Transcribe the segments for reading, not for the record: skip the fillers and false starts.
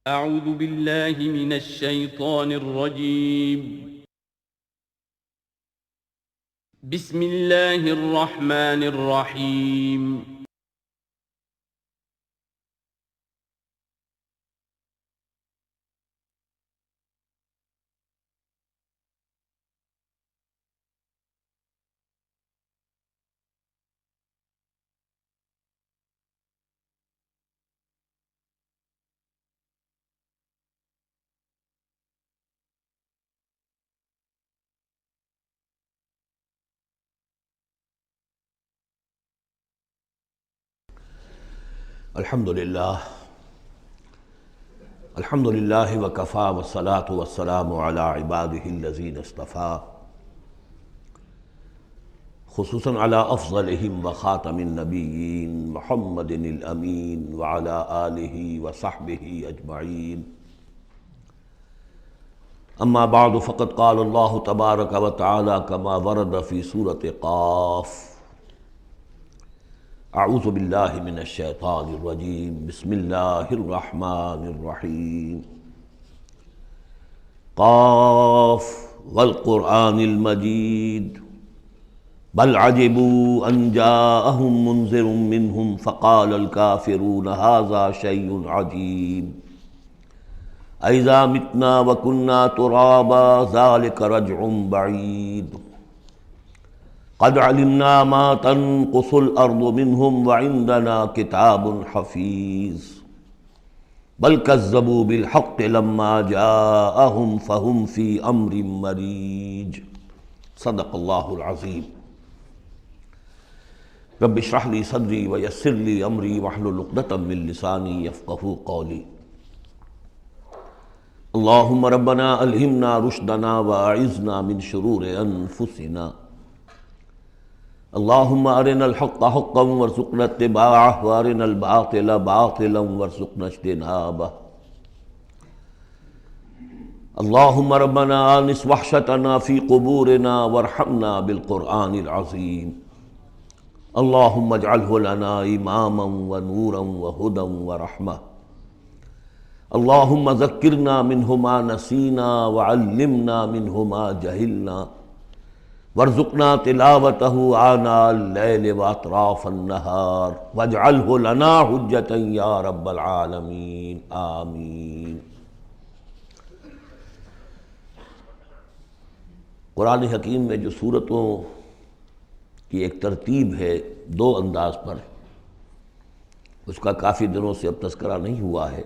أعوذ بالله من الشيطان الرجيم. بسم الله الرحمن الرحيم. الحمدللہ وکفیٰ والصلاة والسلام علی عبادہ الذین اصطفیٰ، خصوصاً علی افضلہم وخاتم النبیین محمد الامین وعلی آلہ وصحبہ اجمعین. اما بعد فقد قال اللہ تبارک وتعالی کما ورد فی سورۃ قاف: اعوذ باللہ من الشیطان الرجیم، بسم اللہ الرحمن الرحیم. قاف والقرآن المجید بل عجبوا ان جاءہم منذر منہم فقال الکافرون ھذا شیء عجیب اذا متنا وکنا ترابا ذلک رجع بعید قد علمنا ما تنقص الارض منهم وعندنا کتاب حفیظ بل كذبوا بالحق لما جاءهم فهم في امر مریج. صدق اللہ العظیم. رب اشرح لي صدری ویسر لي امری واحلل عقدۃ من لسانی یفقہوا قولی. اللہم ربنا الہمنا رشدنا واعذنا من شرور انفسنا. اللہم ارنا الحق حقا وارزقنا اتباعہ وارنا الباطل باطلا وارزقنا اجتنابہ. اللہم ربنا آنس وحشتنا فی قبورنا وارحمنا بالقرآن العظیم. اللہم اجعلہ لنا اماما ونورا وہدى ورحمہ. اللہم ذکرنا منہ ما نسینا وعلمنا منہ ما جہلنا وارزقنا تلاوتہ آناء اللیل واطراف النہار واجعلہ لنا حجتا یا رب العالمین، آمین. قرآن حکیم میں جو سورتوں کی ایک ترتیب ہے دو انداز پر، اس کا کافی دنوں سے اب تذکرہ نہیں ہوا ہے.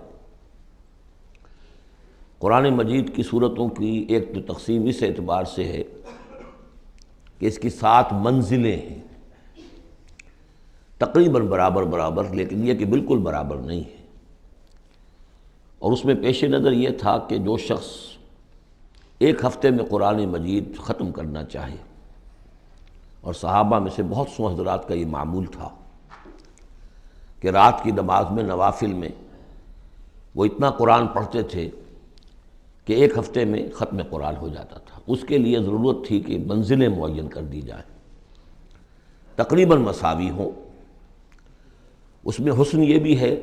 قرآن مجید کی سورتوں کی ایک تو تقسیم اس اعتبار سے ہے کہ اس کی 7 منزلیں ہیں، تقریباً برابر، لیکن یہ کہ بالکل برابر نہیں ہے. اور اس میں پیش نظر یہ تھا کہ جو شخص ایک ہفتے میں قرآن مجید ختم کرنا چاہے، اور صحابہ میں سے بہت سو حضرات کا یہ معمول تھا کہ رات کی نماز میں نوافل میں وہ اتنا قرآن پڑھتے تھے کہ ایک ہفتے میں ختم قرآن ہو جاتا تھا. اس کے لیے ضرورت تھی کہ منزلیں معین کر دی جائیں، تقریباً مساوی ہوں. اس میں حسن یہ بھی ہے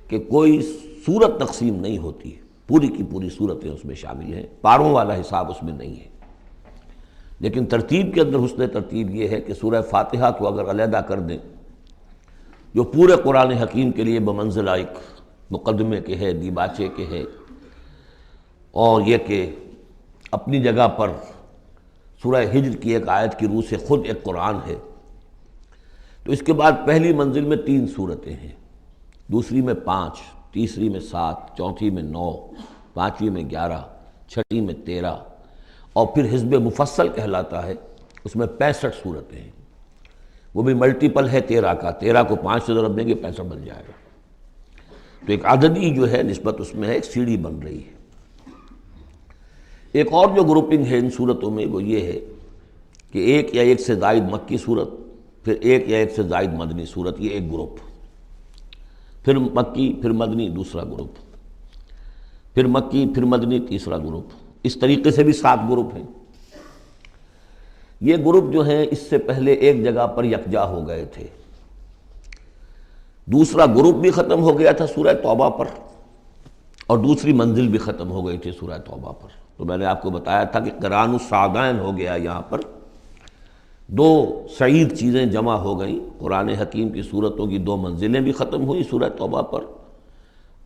کہ کوئی سورت تقسیم نہیں ہوتی، پوری کی پوری صورتیں اس میں شامل ہیں، پاروں والا حساب اس میں نہیں ہے. لیکن ترتیب کے اندر حسن ترتیب یہ ہے کہ سورہ فاتحہ کو اگر علیحدہ کر دیں، جو پورے قرآن حکیم کے لیے بمنزلہ ایک مقدمے کے ہے، دیباچے کے ہے، اور یہ کہ اپنی جگہ پر سورہ ہجر کی ایک آیت کی روح سے خود ایک قرآن ہے، تو اس کے بعد پہلی منزل میں 3 صورتیں ہیں، دوسری میں 5، تیسری میں 7، چوتھی میں 9، پانچویں میں 11، چھٹی میں 13، اور پھر حزب مفصل کہلاتا ہے، اس میں 65 صورتیں ہیں. وہ بھی ملٹیپل ہے 13 کا، 13 کو 5 سے ضرب دیں گے 65 بن جائے گا. تو ایک عددی جو ہے نسبت اس میں ہے، ایک سیڑھی بن رہی ہے. ایک اور جو گروپنگ ہے ان صورتوں میں وہ یہ ہے کہ ایک یا ایک سے زائد مکی صورت، پھر ایک یا ایک سے زائد مدنی صورت، یہ ایک گروپ، پھر مکی پھر مدنی دوسرا گروپ، پھر مکی پھر مدنی تیسرا گروپ. اس طریقے سے بھی 7 گروپ ہیں. یہ گروپ جو ہیں اس سے پہلے ایک جگہ پر یکجا ہو گئے تھے. دوسرا گروپ بھی ختم ہو گیا تھا سورہ توبہ پر، اور دوسری منزل بھی ختم ہو گئی تھی سورہ توبہ پر۔ تو میں نے آپ کو بتایا تھا کہ قران السعدین ہو گیا، یہاں پر دو سعید چیزیں جمع ہو گئیں۔ قرآن حکیم کی صورتوں کی دو منزلیں بھی ختم ہوئی سورہ توبہ پر،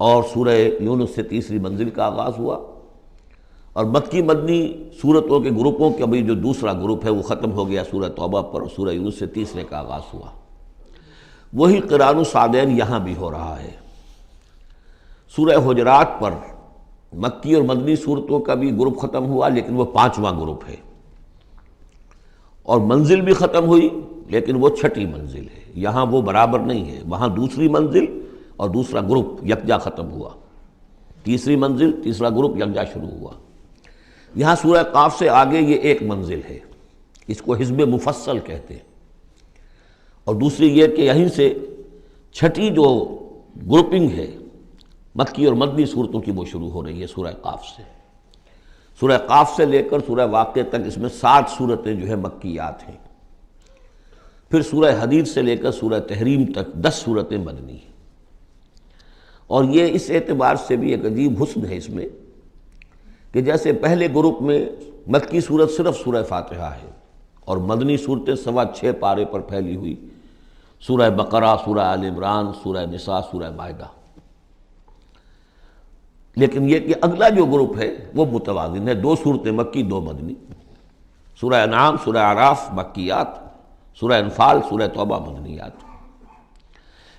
اور سورہ یونس سے تیسری منزل کا آغاز ہوا، اور مکی مدنی صورتوں کے گروپوں کا بھی جو دوسرا گروپ ہے وہ ختم ہو گیا سورہ توبہ پر، اور سورہ یونس سے تیسرے کا آغاز ہوا۔ وہی قران السعدین یہاں بھی ہو رہا ہے۔ سورہ حجرات پر مکی اور مدنی صورتوں کا بھی گروپ ختم ہوا، لیکن وہ 5واں گروپ ہے، اور منزل بھی ختم ہوئی لیکن وہ 6ٹھی منزل ہے۔ یہاں وہ برابر نہیں ہے، وہاں دوسری منزل اور دوسرا گروپ یکجا ختم ہوا، تیسری منزل تیسرا گروپ یکجا شروع ہوا۔ یہاں سورہ قاف سے آگے یہ ایک منزل ہے، اس کو حزب مفصل کہتے ہیں، اور دوسری یہ کہ یہیں سے 6ٹھی جو گروپنگ ہے مکی اور مدنی صورتوں کی وہ شروع ہو رہی ہے سورہ قاف سے۔ سورہ قاف سے لے کر سورہ واقعہ تک اس میں 7 صورتیں جو ہیں مکیات ہیں، پھر سورہ حدید سے لے کر سورہ تحریم تک 10 صورتیں مدنی ہیں۔ اور یہ اس اعتبار سے بھی ایک عجیب حسن ہے اس میں کہ جیسے پہلے گروپ میں مکی صورت صرف سورہ فاتحہ ہے، اور مدنی صورتیں 6.25 پارے پر پھیلی ہوئی، سورہ بقرہ، سورہ آل عمران، سورہ نساء، سورہ مائدہ۔ لیکن یہ کہ اگلا جو گروپ ہے وہ متوازن ہے، 2 صورتیں مکی 2 مدنی، سورہ انعام، سورہ اعراف مکیات، سورہ انفال، سورہ توبہ مدنیات۔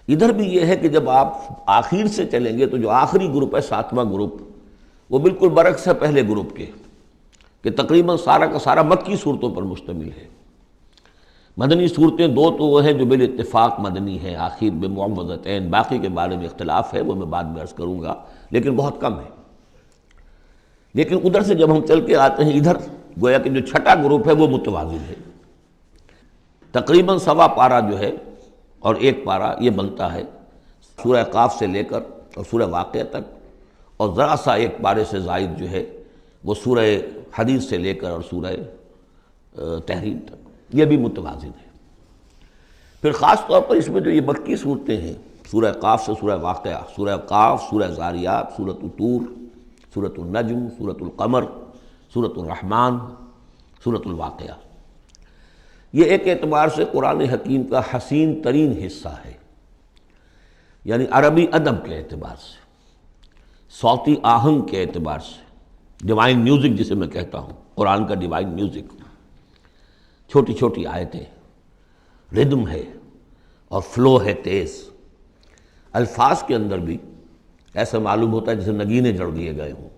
ادھر بھی یہ ہے کہ جب آپ آخر سے چلیں گے تو جو آخری گروپ ہے 7واں گروپ، وہ بالکل برعکس ہے پہلے گروپ کے، کہ تقریباً سارا کا سارا مکی صورتوں پر مشتمل ہے۔ مدنی صورتیں 2 تو وہ ہیں جو بالاتفاق مدنی ہیں، آخر میں معوذتین، باقی کے بارے میں اختلاف ہے، وہ میں بعد میں عرض کروں گا، لیکن بہت کم ہے۔ لیکن ادھر سے جب ہم چل کے آتے ہیں ادھر، گویا کہ جو 6ٹھا گروپ ہے وہ متوازن ہے، تقریباً 1.25 پارہ جو ہے اور 1 پارہ یہ بنتا ہے سورہ قاف سے لے کر اور سورہ واقعہ تک، اور ذرا سا 1 پارے سے زائد جو ہے وہ سورہ حدید سے لے کر اور سورہ تحریم تک، یہ بھی متوازن ہے۔ پھر خاص طور پر اس میں جو یہ مکی صورتیں ہیں، سورہ قاف سے سورہ واقعہ، سورہ قاف، سورہ زاریات، سورۃ الطور، سورۃ النجم، سورۃ القمر، سورۃ الرحمن، سورۃ الواقعہ، یہ ایک اعتبار سے قرآن حکیم کا حسین ترین حصہ ہے، یعنی عربی ادب کے اعتبار سے، صوتی آہنگ کے اعتبار سے، ڈیوائن میوزک جسے میں کہتا ہوں، قرآن کا ڈیوائن میوزک، چھوٹی چھوٹی آیتیں، ردم ہے اور فلو ہے تیز، الفاظ کے اندر بھی ایسا معلوم ہوتا ہے جیسے نگینے جڑ دیے گئے ہوں۔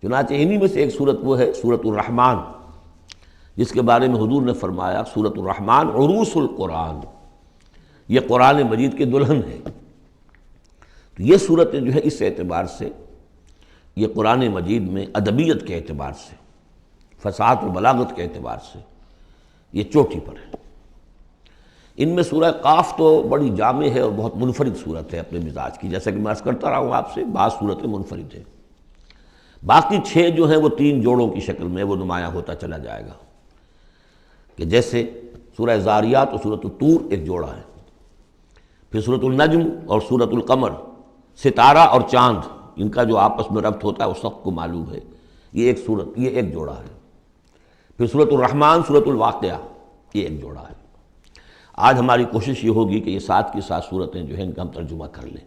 چنانچہ انہی میں سے ایک صورت وہ ہے سورۃ الرحمن، جس کے بارے میں حضور نے فرمایا سورۃ الرحمن عروس القرآن، یہ قرآن مجید کی دلہن ہے۔ تو یہ صورتیں جو ہے اس اعتبار سے، یہ قرآن مجید میں ادبیت کے اعتبار سے، فصاحت و بلاغت کے اعتبار سے یہ چوٹی پر ہے۔ ان میں سورہ قاف تو بڑی جامع ہے اور بہت منفرد صورت ہے اپنے مزاج کی، جیسا کہ میں عرض کرتا رہا ہوں آپ سے، بعض صورتیں منفرد ہیں، باقی 6 جو ہیں وہ 3 جوڑوں کی شکل میں وہ نمایاں ہوتا چلا جائے گا، کہ جیسے سورہ زاریات اور سورۃ الطور ایک جوڑا ہے، پھر سورۃ النجم اور سورۃ القمر، ستارہ اور چاند، ان کا جو آپس میں ربط ہوتا ہے وہ سب کو معلوم ہے، یہ ایک صورت، یہ ایک جوڑا ہے۔ پھر سورۃ الرحمن، سورۃ الواقعہ، یہ ایک جوڑا ہے۔ آج ہماری کوشش یہ ہوگی کہ یہ 7 کی 7 صورتیں جو ہیں ان کا ہم ترجمہ کر لیں۔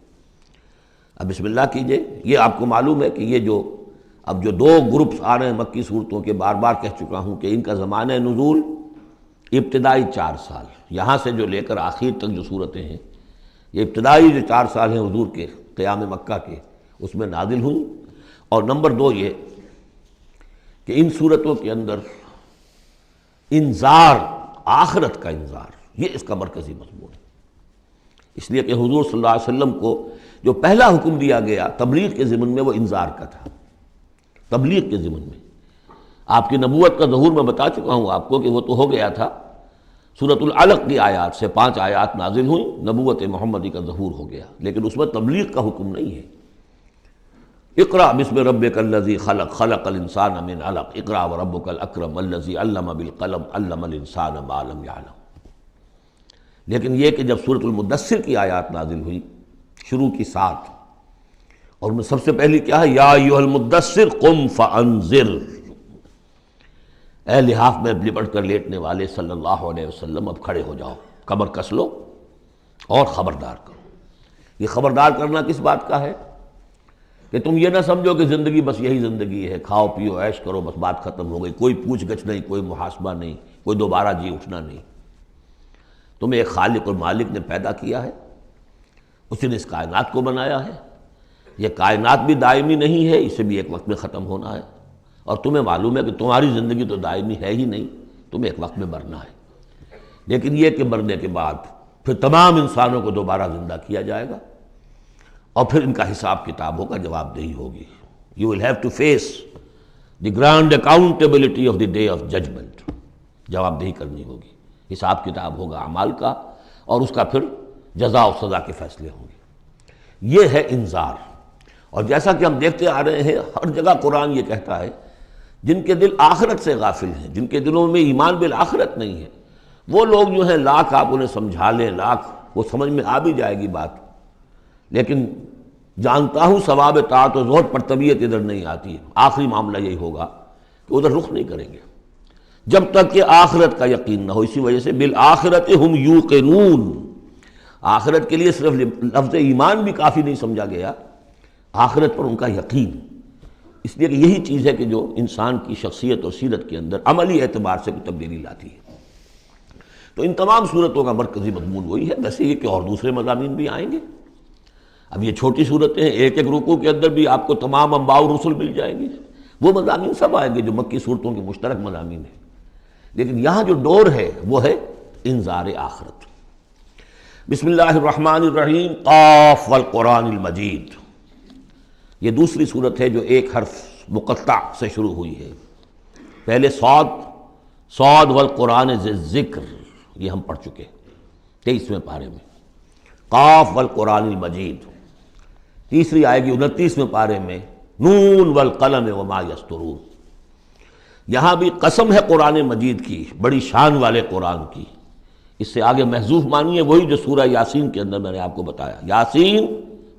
اب بسم اللہ کیجئے۔ یہ آپ کو معلوم ہے کہ یہ جو اب جو 2 گروپس آ رہے ہیں مکی صورتوں کے، بار بار کہہ چکا ہوں کہ ان کا زمانہ نزول ابتدائی 4 سال، یہاں سے جو لے کر آخر تک جو صورتیں ہیں، یہ ابتدائی جو 4 سال ہیں حضور کے قیام مکہ کے، اس میں نازل ہوئی۔ اور نمبر 2 یہ کہ ان صورتوں کے اندر انذار، آخرت کا انذار، یہ اس کا مرکزی مضمون ہے، اس لیے کہ حضور صلی اللہ علیہ وسلم کو جو پہلا حکم دیا گیا تبلیغ کے ضمن میں وہ انذار کا تھا، تبلیغ کے ضمن میں۔ آپ کی نبوت کا ظہور میں بتا چکا ہوں آپ کو کہ وہ تو ہو گیا تھا، سورۃ العلق کی آیات سے 5 آیات نازل ہوئیں، نبوت محمدی کا ظہور ہو گیا، لیکن اس میں تبلیغ کا حکم نہیں ہے۔ اقرأ بسم ربک الذی خلق، خلق الانسان من علق، اقرأ وربک الاکرم الذی علم بالقلم، علم الانسان ما لم یعلم۔ لیکن یہ کہ جب سورۃ المدثر کی آیات نازل ہوئی شروع کی 7، اور ان میں سب سے پہلی کیا ہے؟ یا ایھا المدثر قم فانذر، اے لحاف میں لپٹ کر لیٹنے والے صلی اللہ علیہ وسلم اب کھڑے ہو جاؤ، کمر کس لو اور خبردار کرو۔ یہ خبردار کرنا کس بات کا ہے؟ کہ تم یہ نہ سمجھو کہ زندگی بس یہی زندگی ہے، کھاؤ پیو عیش کرو بس بات ختم ہو گئی، کوئی پوچھ گچھ نہیں، کوئی محاسبہ نہیں، کوئی دوبارہ جی اٹھنا نہیں۔ تمہیں ایک خالق اور مالک نے پیدا کیا ہے، اسی نے اس کائنات کو بنایا ہے۔ یہ کائنات بھی دائمی نہیں ہے، اسے بھی ایک وقت میں ختم ہونا ہے، اور تمہیں معلوم ہے کہ تمہاری زندگی تو دائمی ہے ہی نہیں، تمہیں ایک وقت میں مرنا ہے۔ لیکن یہ کہ مرنے کے بعد پھر تمام انسانوں کو دوبارہ زندہ کیا جائے گا، اور پھر ان کا حساب کتاب ہوگا، جواب دہی ہوگی۔ You will have to face the grand accountability of the day of judgment۔ جواب دہی کرنی ہوگی، حساب کتاب ہوگا اعمال کا، اور اس کا پھر جزا و سزا کے فیصلے ہوں گے۔ یہ ہے انذار۔ اور جیسا کہ ہم دیکھتے آ رہے ہیں، ہر جگہ قرآن یہ کہتا ہے جن کے دل آخرت سے غافل ہیں، جن کے دلوں میں ایمان بالآخرت نہیں ہے، وہ لوگ جو ہیں لاکھ آپ انہیں سمجھا لیں، لاکھ وہ سمجھ میں آ بھی جائے گی بات، لیکن جانتا ہوں ثواب طاعت و زہد پر طبیعت ادھر نہیں آتی۔ آخری معاملہ یہی ہوگا کہ ادھر رخ نہیں کریں گے جب تک کہ آخرت کا یقین نہ ہو۔ اسی وجہ سے بالآخرت ہم یوقنون، آخرت کے لیے صرف لفظ ایمان بھی کافی نہیں سمجھا گیا، آخرت پر ان کا یقین، اس لیے کہ یہی چیز ہے کہ جو انسان کی شخصیت اور سیرت کے اندر عملی اعتبار سے کوئی تبدیلی لاتی ہے۔ تو ان تمام صورتوں کا مرکزی مضمون وہی ہے، ویسے یہ کہ اور دوسرے مضامین بھی آئیں گے۔ اب یہ چھوٹی صورتیں ہیں، ایک ایک رکوع کے اندر بھی آپ کو تمام انباء و رسل مل جائیں گے، وہ مضامین سب آئیں گے جو مکی صورتوں کے مشترک مضامین ہیں، لیکن یہاں جو ڈور ہے وہ ہے انذار آخرت۔ بسم اللہ الرحمن الرحیم، قاف والقرآن المجید۔ یہ دوسری صورت ہے جو ایک حرف مقطع سے شروع ہوئی ہے۔ پہلے صاد والقرآن ذی الذکر، یہ ہم پڑھ چکے 23ویں پارے میں۔ قاف والقرآن المجید تیسری آئے گی 29ویں پارے میں، نون والقلم وما یسطرون۔ یہاں بھی قسم ہے قرآن مجید کی، بڑی شان والے قرآن کی۔ اس سے آگے محذوف معنی ہے وہی جو سورہ یاسین کے اندر میں نے آپ کو بتایا، یاسین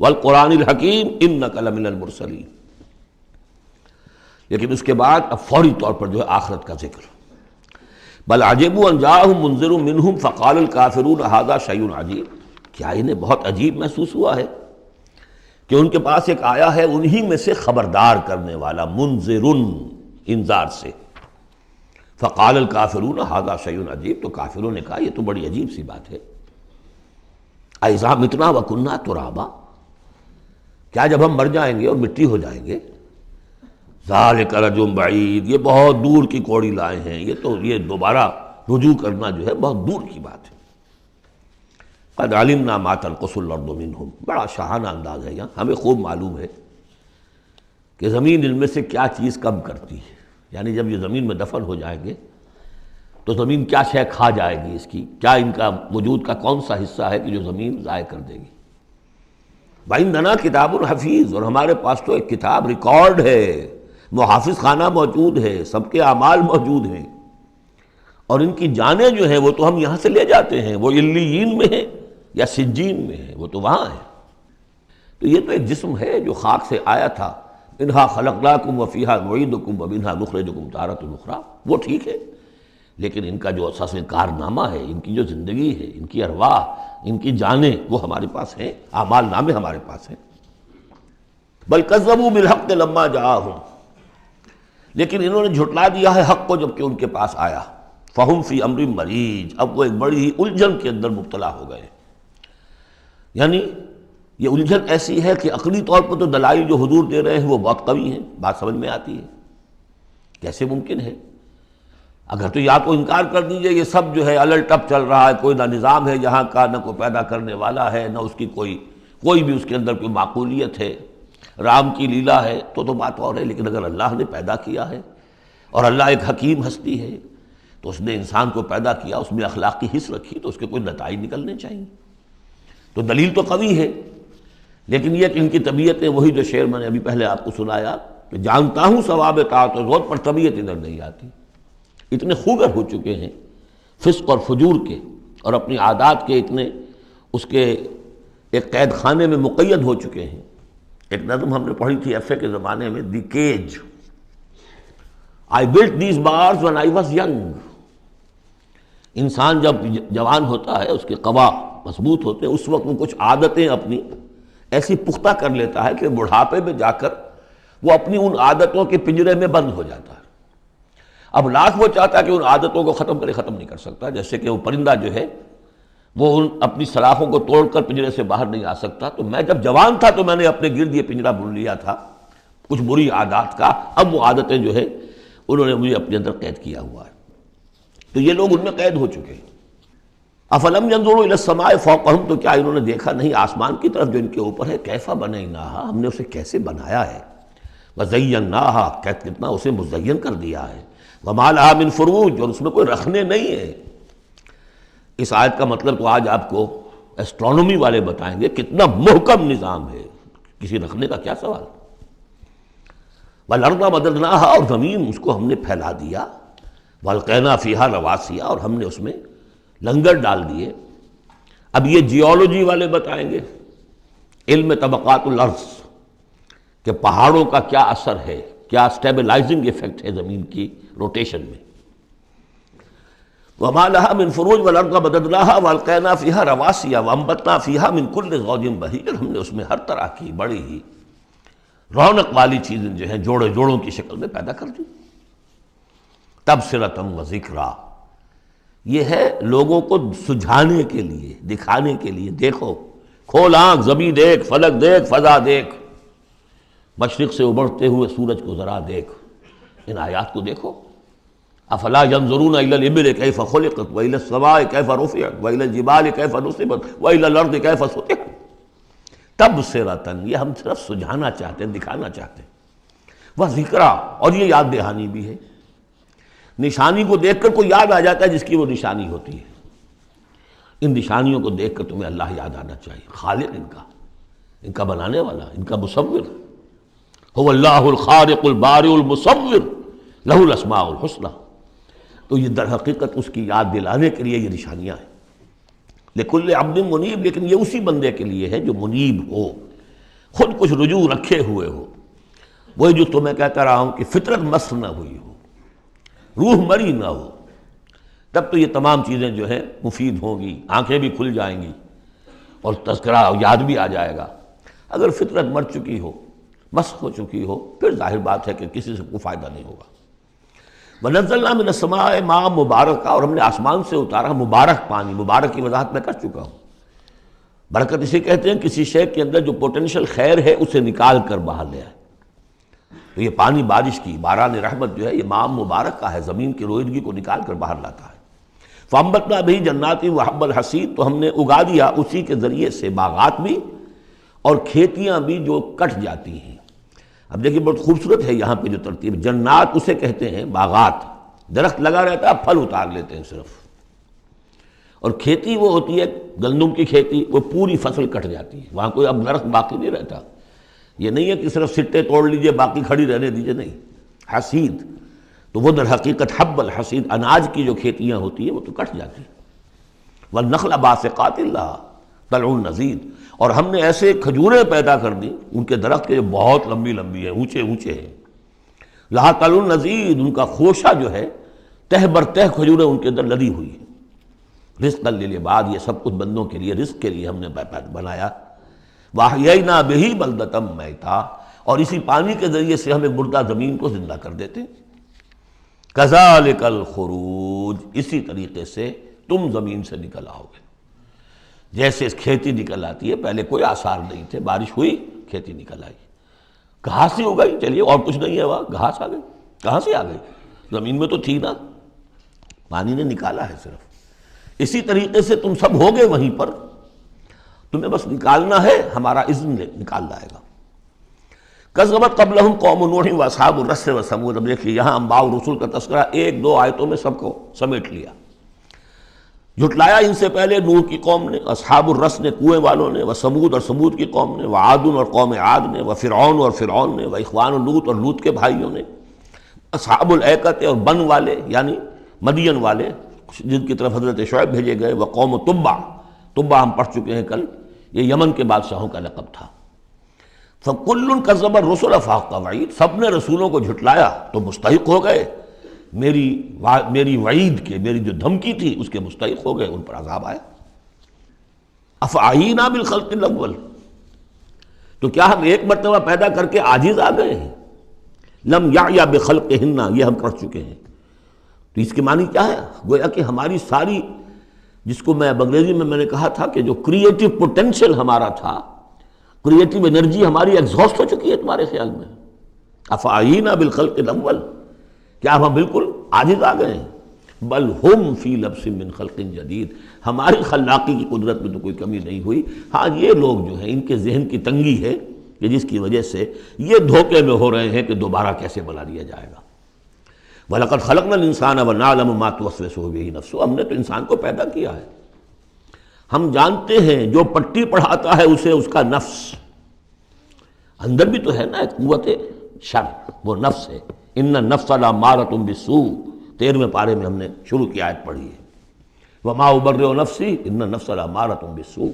والقرآن الحکیم انک لمن المرسلین۔ لیکن اس کے بعد اب فوری طور پر جو ہے آخرت کا ذکر۔ بل عجبوا ان جاءهم منذر منهم فقال الکافرون ھذا شیء عجیب، کیا انہیں بہت عجیب محسوس ہوا ہے کہ ان کے پاس ایک آیا ہے انہی میں سے خبردار کرنے والا، منذر انذار سے۔ فقال الکافرون ھذا شیء عجیب، تو کافروں نے کہا یہ تو بڑی عجیب سی بات ہے۔ اذا متنا وکنا ترابا، کیا جب ہم مر جائیں گے اور مٹی ہو جائیں گے؟ ذالک رجع بعید، یہ بہت دور کی کوڑی لائے ہیں، یہ دوبارہ رجوع کرنا جو ہے بہت دور کی بات ہے۔ قد علمنا ما تنقص الارض منہم، بڑا شاہانہ انداز ہے یہاں، ہمیں خوب معلوم ہے کہ زمین ان میں سے کیا چیز کم کرتی ہے، یعنی جب یہ زمین میں دفن ہو جائیں گے تو زمین کیا شے کھا جائے گی، اس کی کیا، ان کا وجود کا کون سا حصہ ہے کہ جو زمین ضائع کر دے گی۔ وَعِندَنَا کتاب حفیظ، اور ہمارے پاس تو ایک کتاب ریکارڈ ہے، محافظ خانہ موجود ہے، سب کے اعمال موجود ہیں، اور ان کی جانیں جو ہیں وہ تو ہم یہاں سے لے جاتے ہیں، وہ علیین میں ہیں یا سجین میں ہیں، وہ تو وہاں ہے۔ تو یہ تو ایک جسم ہے جو خاک سے آیا تھا، منہا خلقناکم وفیہا نعیدکم ومنہا نخرجکم تارۃ اخری، وہ ٹھیک ہے، لیکن ان کا جو اساس کارنامہ ہے، ان کی جو زندگی ہے، ان کی ارواح، ان کی جانیں، وہ ہمارے پاس ہیں، اعمال نامے ہمارے پاس ہیں۔ بل کذبوا بالحق لما جاءہم، لیکن انہوں نے جھٹلا دیا ہے حق کو جب کہ ان کے پاس آیا۔ فہم فی امر مریج، اب وہ ایک بڑی ہی الجھن کے اندر مبتلا ہو گئے۔ یعنی یہ الجھن ایسی ہے کہ عقلی طور پر تو دلائل جو حضور دے رہے ہیں وہ بہت قوی ہیں، بات سمجھ میں آتی ہے، کیسے ممکن ہے؟ اگر تو یا تو انکار کر دیجئے یہ سب جو ہے الٹ ٹپ چل رہا ہے، کوئی نہ نظام ہے یہاں کا، نہ کوئی پیدا کرنے والا ہے، نہ اس کی کوئی بھی اس کے اندر کوئی معقولیت ہے، رام کی لیلا ہے تو بات اور ہے، لیکن اگر اللہ نے پیدا کیا ہے اور اللہ ایک حکیم ہستی ہے تو اس نے انسان کو پیدا کیا، اس میں اخلاقی حص رکھی، تو اس کے کوئی نتائج نکلنے چاہیے۔ تو دلیل تو قوی ہے، لیکن یہ کہ ان کی طبیعتیں وہی جو شعر میں نے ابھی پہلے آپ کو سنایا کہ جانتا ہوں ثواب طاعت و زہد پر طبیعت ادھر نہیں آتی، اتنے خوگر ہو چکے ہیں فسق اور فجور کے، اور اپنی عادات کے اتنے اس کے ایک قید خانے میں مقید ہو چکے ہیں ایک نظم ہم نے پڑھی تھی ایف اے کے زمانے میں، the cage, I built these bars when I was young. انسان جب جوان ہوتا ہے، اس کے قوا مضبوط ہوتے ہیں، اس وقت وہ کچھ عادتیں اپنی ایسی پختہ کر لیتا ہے کہ بڑھاپے میں جا کر وہ اپنی ان عادتوں کے پنجرے میں بند ہو جاتا ہے۔ اب لاکھ وہ چاہتا ہے کہ ان عادتوں کو ختم نہیں کر سکتا، جیسے کہ وہ پرندہ جو ہے وہ ان اپنی سلاخوں کو توڑ کر پنجرے سے باہر نہیں آ سکتا۔ تو میں جب جوان تھا تو میں نے اپنے گرد یہ پنجرا بن لیا تھا کچھ بری عادات کا، اب وہ عادتیں جو ہے انہوں نے مجھے اپنے اندر قید کیا ہوا ہے۔ تو یہ لوگ ان میں قید ہو چکے ہیں۔ افلم ينظروا الى السماء فوقهم، تو کیا انہوں نے دیکھا نہیں آسمان کی طرف جو ان کے اوپر ہے، کیف بنیناها، ہم نے اسے کیسے بنایا ہے، وزیناها، کتنا اسے مزین کر دیا ہے، وما لها من فروج، اور اس میں کوئی رکھنے نہیں ہے۔ اس آیت کا مطلب تو آج آپ کو ایسٹرونومی والے بتائیں گے، کتنا محکم نظام ہے، کسی رکھنے کا کیا سوال۔ والارض مددناها، اور زمین اس کو ہم نے پھیلا دیا، والقینا فیہا رواسیا، اور ہم نے اس میں لنگر ڈال دیے۔ اب یہ جیولوجی والے بتائیں گے، علم طبقات الارض، کہ پہاڑوں کا کیا اثر ہے، کیا سٹیبلائزنگ ایفیکٹ ہے زمین کی روٹیشن میں۔ وما لها من فروج والارض مددناها والقینا فیہا رواسیا وانبتنا فیہا من کل زوج بہیج، ہم نے اس میں ہر طرح کی بڑی ہی رونق والی چیزیں جو ہیں جوڑوں کی شکل میں پیدا کر دی۔ تبصرۃ و ذکریٰ، یہ ہے لوگوں کو سجھانے کے لیے، دکھانے کے لیے، دیکھو، کھول آنکھ، زمین دیکھ، فلک دیکھ، فضا دیکھ، مشرق سے ابھرتے ہوئے سورج کو ذرا دیکھ، ان آیات کو دیکھو۔ افلا ينظرون الى الابل كيف خلقت والى السماء كيف رفعت والى الجبال كيف نصبت والى الارض كيف سطحت تبصرۃ، یہ ہم صرف سجھانا چاہتے ہیں، دکھانا چاہتے ہیں، وہ ذکریٰ، اور یہ یاد دہانی بھی ہے۔ نشانی کو دیکھ کر کوئی یاد آ جاتا ہے جس کی وہ نشانی ہوتی ہے۔ ان نشانیوں کو دیکھ کر تمہیں اللہ یاد آنا چاہیے، خالق ان کا بنانے والا، ان کا مصور، هو اللہ الخالق البارئ المصور لہ الاسماء الحسنی۔ تو یہ در حقیقت اس کی یاد دلانے کے لیے یہ نشانیاں ہیں۔ لکل عبد منیب، لیکن یہ اسی بندے کے لیے ہے جو منیب ہو، خود کچھ رجوع رکھے ہوئے ہو، وہی جو تمہیں کہتا رہا ہوں کہ فطرت مست نہ ہوئی ہو، روح مری نہ ہو، تب تو یہ تمام چیزیں جو ہیں مفید ہوں گی، آنکھیں بھی کھل جائیں گی اور تذکرہ یاد بھی آ جائے گا۔ اگر فطرت مر چکی ہو، مسخ ہو چکی ہو، پھر ظاہر بات ہے کہ کسی سے کوئی فائدہ نہیں ہوگا۔ وَنَزَّلْنَا مِنَ السَّمَاءِ مَاءً مُبَارَكًا، اور ہم نے آسمان سے اتارا مبارک پانی۔ مبارک کی وضاحت میں کر چکا ہوں۔ برکت اسے کہتے ہیں کسی شے کے اندر جو پوٹینشیل خیر ہے اسے نکال کر باہر لے آئے۔ تو یہ پانی بارش کی، باران رحمت جو ہے، یہ ماء مبارک کا ہے، زمین کی روئیدگی کو نکال کر باہر لاتا ہے۔ فَأَنبَتْنَا بِهِ جَنَّاتٍ وَحَبَّ الْحَصِيدِ، تو ہم نے اگا دیا اسی کے ذریعے سے باغات بھی اور کھیتیاں بھی جو کٹ جاتی ہیں۔ اب دیکھیے بہت خوبصورت ہے یہاں پہ جو ترتیب، جنات اسے کہتے ہیں باغات، درخت لگا رہتا ہے، پھل اتار لیتے ہیں صرف، اور کھیتی وہ ہوتی ہے گندم کی کھیتی، وہ پوری فصل کٹ جاتی ہے، وہاں کوئی اب درخت باقی نہیں رہتا۔ یہ نہیں ہے کہ صرف سٹے توڑ لیجئے باقی کھڑی رہنے دیجئے، نہیں، حصید تو وہ در حقیقت حب الحصید، اناج کی جو کھیتیاں ہوتی ہیں وہ تو کٹ جاتی ہیں۔ والنخل باسقات لها طلع نضید، اور ہم نے ایسے کھجوریں پیدا کر دی، ان کے درخت کے جو بہت لمبی لمبی ہیں، اونچے اونچے ہیں، لہا طلع نضید، ان کا خوشہ جو ہے تہ بر تہ کھجوریں ان کے اندر لدی ہوئی ہیں۔ رزقا للعباد، یہ سب کچھ بندوں کے لیے، رزق کے لیے ہم نے بنایا۔ وَأَحْيَيْنَا بِهِ بَلْدَةً مَيْتًا، اور اسی پانی کے ذریعے سے ہم ایک مردہ زمین کو زندہ کر دیتے ہیں۔ كَذَلِكَ الْخُرُوجُ، اسی طریقے سے تم زمین سے نکل آؤ گے، جیسے کھیتی نکل آتی ہے، پہلے کوئی آثار نہیں تھے، بارش ہوئی کھیتی نکل آئی، گھاس ہی اگائی، چلیے اور کچھ نہیں ہے، وہاں گھاس آ گئی، کہاں سے آ گئی؟ زمین میں تو تھی نا، پانی نے نکالا ہے صرف۔ اسی طریقے سے تم سب ہوگے وہیں پر، تمہیں بس نکالنا ہے، ہمارا اذن نکال لائے گا۔ کذبت قبلہم قوم نوح واصحاب الرس وثمود، اب دیکھیے یہاں انباء و رسول کا تذکرہ ایک دو آیتوں میں سب کو سمیٹ لیا۔ جھٹلایا ان سے پہلے نوح کی قوم نے، اصحاب الرس نے، کنویں والوں نے، وثمود اور ثمود کی قوم نے، وعاد اور قوم عاد نے، وفرعون اور فرعون نے، واخوان لوط اور لوط کے بھائیوں نے، اصحاب الایکۃ اور بن والے یعنی مدین والے جن کی طرف حضرت شعیب بھیجے گئے، وقوم تبع، تبع ہم پڑھ چکے ہیں کل، یہ یمن کے بادشاہوں کا لقب تھا۔ فَكُلٌّ كَذَّبَ الرُّسُلَ فَحَقَّ وَعِيدِ، سب نے رسولوں کو جھٹلایا تو مستحق ہو گئے میری وعید کے، میری جو دھمکی تھی اس کے مستحق ہو گئے، ان پر عذاب آیا۔ افعینہ بالخلق الاول، تو کیا ہم ایک مرتبہ پیدا کر کے عاجز آ گئے ہیں؟ لم یعیا بخلقہن، یہ ہم کر چکے ہیں۔ تو اس کے معنی کیا ہے؟ گویا کہ ہماری ساری، جس کو میں انگریزی میں نے کہا تھا کہ جو کریٹو پوٹینشیل ہمارا تھا، کریٹو انرجی ہماری ایگزاسٹ ہو چکی ہے تمہارے خیال میں۔ افعینہ بالخلق الاول، کیا ہم بالکل عاجز آ گئے ہیں؟ بل ہم فی لبس من خلق جدید، ہماری خلاقی کی قدرت میں تو کوئی کمی نہیں ہوئی۔ ہاں یہ لوگ جو ہیں ان کے ذہن کی تنگی ہے کہ جس کی وجہ سے یہ دھوکے میں ہو رہے ہیں کہ دوبارہ کیسے بنا دیا جائے گا۔ وَلَقَدْ خَلَقْنَا الْإِنسَانَ وَنَعْلَمُ مَا تُوَسْوِسُ بِهِ نَفْسُهُ، ہم نے تو انسان کو پیدا کیا ہے، ہم جانتے ہیں جو پٹی پڑھاتا ہے اسے اس کا نفس، اندر بھی تو ہے نا ایک قوت شر، وہ نفس ہے۔ ان النفس لامارۃ بالسوء، 13ویں پارے میں ہم نے شروع کی آیت پڑھی ہے، وما ابرئ نفسی ان النفس لامارۃ بالسوء۔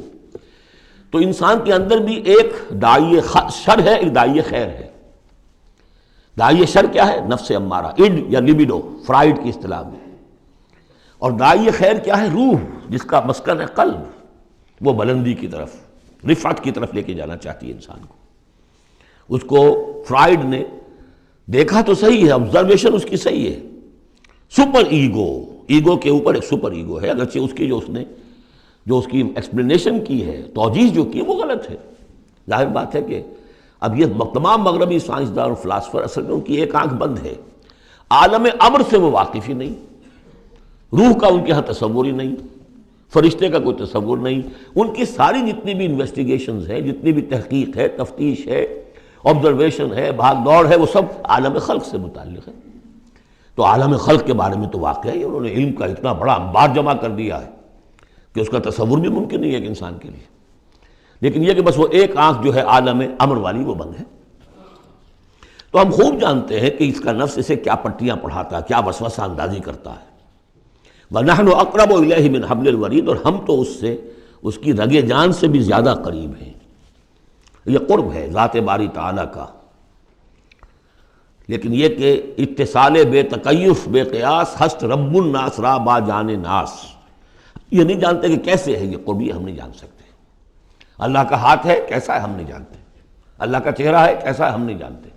تو انسان کے اندر بھی ایک داعی شر ہے، ایک داعی خیر ہے۔ داعی شر کیا ہے؟ نفس امارہ، اڈ یا لبیڈو فرائڈ کی اصطلاح میں، اور داعی خیر کیا ہے؟ روح، جس کا مسکن ہے قلب، وہ بلندی کی طرف، رفعت کی طرف لے کے جانا چاہتی ہے انسان کو۔ اس کو فرائڈ نے دیکھا تو صحیح ہے، آبزرویشن اس کی صحیح ہے، سپر ایگو کے اوپر ایک سپر ایگو ہے، اگرچہ اس کی جو اس کی ایکسپلینیشن کی ہے، توجیہ جو کی وہ غلط ہے۔ ظاہر بات ہے کہ اب یہ تمام مغربی سائنسدان اور فلاسفر اصل میں ان کی ایک آنکھ بند ہے، عالم امر سے وہ واقف ہی نہیں، روح کا ان کے ہاں تصور ہی نہیں، فرشتے کا کوئی تصور نہیں، ان کی ساری جتنی بھی انویسٹیگیشنز ہیں، جتنی بھی تحقیق ہے، تفتیش ہے، آبزرویشن ہے، بھاگ دوڑ ہے، وہ سب عالم خلق سے متعلق ہے۔ تو عالم خلق کے بارے میں تو واقعہ ہے انہوں نے علم کا اتنا بڑا انبار جمع کر دیا ہے کہ اس کا تصور بھی ممکن نہیں ہے ایک انسان کے لیے، لیکن یہ کہ بس وہ ایک آنکھ جو ہے عالم امر والی وہ بند ہے۔ تو ہم خوب جانتے ہیں کہ اس کا نفس اسے کیا پٹیاں پڑھاتا ہے، کیا وسوسہ اندازی کرتا ہے۔ وَنَحْنُ أَقْرَبُ إِلَيْهِ مِنْ حَبْلِ الْوَرِيدِ، اور ہم تو اس سے، اس کی رگ جان سے بھی زیادہ قریب ہیں۔ یہ قرب ہے ذات باری تعالیٰ کا، لیکن یہ کہ اتصال بے تکیف بے قیاس ہست رب الناس را با جان ناس، یہ نہیں جانتے کہ کیسے ہے یہ قرب، یہ ہم نہیں جان سکتے۔ اللہ کا ہاتھ ہے کیسا ہے ہم نہیں جانتے، اللہ کا چہرہ ہے کیسا ہے ہم نہیں جانتے،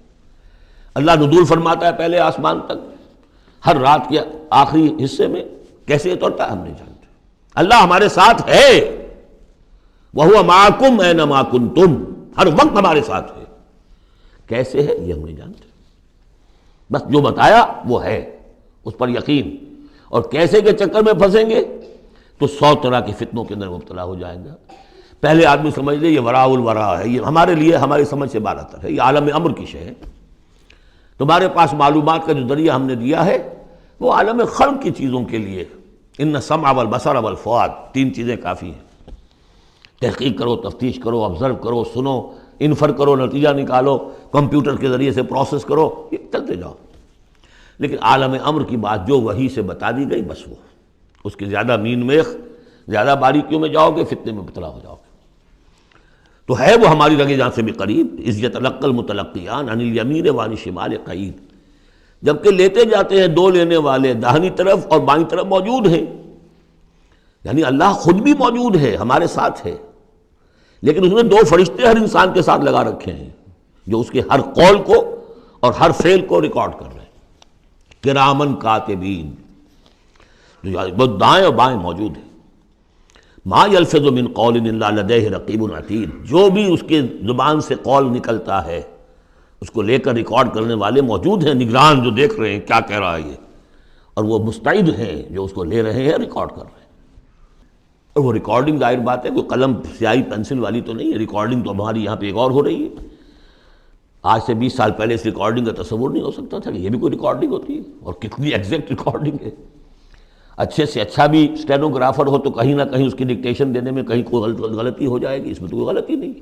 اللہ نزول فرماتا ہے پہلے آسمان تک ہر رات کے آخری حصے میں، کیسے اترتا ہے ہم نہیں جانتے۔ اللہ ہمارے ساتھ ہے، وَهُوَ مَعَكُمْ أَيْنَمَا كُنْتُمْ، ہر وقت ہمارے ساتھ ہے، کیسے ہے یہ ہم نہیں جانتے، بس جو بتایا وہ ہے، اس پر یقین، اور کیسے کے چکر میں پھنسیں گے تو 100 طرح کے فتنوں کے اندر مبتلا ہو جائیں گا۔ پہلے آدمی سمجھ لے یہ وراء الورا ہے، یہ ہمارے لیے ہماری سمجھ سے بالاتر ہے، یہ عالم امر کی شے ہے۔ تمہارے پاس معلومات کا جو ذریعہ ہم نے دیا ہے وہ عالم خلق کی چیزوں کے لیے، ان السمع والبصر والفؤاد، 3 چیزیں کافی ہیں۔ تحقیق کرو، تفتیش کرو، آبزرو کرو، سنو، انفر کرو، نتیجہ نکالو، کمپیوٹر کے ذریعے سے پروسیس کرو، یہ چلتے جاؤ۔ لیکن عالم امر کی بات جو وحی سے بتا دی گئی بس وہ، اس کی زیادہ مین میخ، زیادہ باریکیوں میں جاؤ گے فتنے میں مبتلا ہو جاؤ گے۔ تو ہے وہ ہماری رگ جان سے بھی قریب، اذ یتلقی المتلقیان عن الیمین وعن الشمال قعید، جبکہ لیتے جاتے ہیں 2 لینے والے داہنی طرف اور بائیں طرف موجود ہیں، یعنی اللہ خود بھی موجود ہے، ہمارے ساتھ ہے، لیکن اس نے 2 فرشتے ہر انسان کے ساتھ لگا رکھے ہیں جو اس کے ہر قول کو اور ہر فعل کو ریکارڈ کر رہے ہیں، کرامن کاتبین، جو دائیں اور بائیں موجود ہیں۔ ما یلفظ من قول الا لدیہ رقیب عتید، جو بھی اس کے زبان سے قول نکلتا ہے اس کو لے کر ریکارڈ کرنے والے موجود ہیں، نگران جو دیکھ رہے ہیں کیا کہہ رہا ہے یہ، اور وہ مستعد ہیں جو اس کو لے رہے ہیں، ریکارڈ کر رہے ہیں۔ اور وہ ریکارڈنگ ظاہر بات ہے کوئی قلم سیاہی پینسل والی تو نہیں ہے، ریکارڈنگ تو ہماری یہاں پہ ایک اور ہو رہی ہے۔ آج سے 20 سال پہلے اس ریکارڈنگ کا تصور نہیں ہو سکتا تھا کہ یہ بھی کوئی ریکارڈنگ ہوتی ہے، اور کتنی ایگزیکٹ ریکارڈنگ ہے۔ اچھے سے اچھا بھی اسٹینوگرافر ہو تو کہیں نہ کہیں اس کی ڈکٹیشن دینے میں کہیں کوئی غلطی ہو جائے گی، اس میں تو کوئی غلطی نہیں۔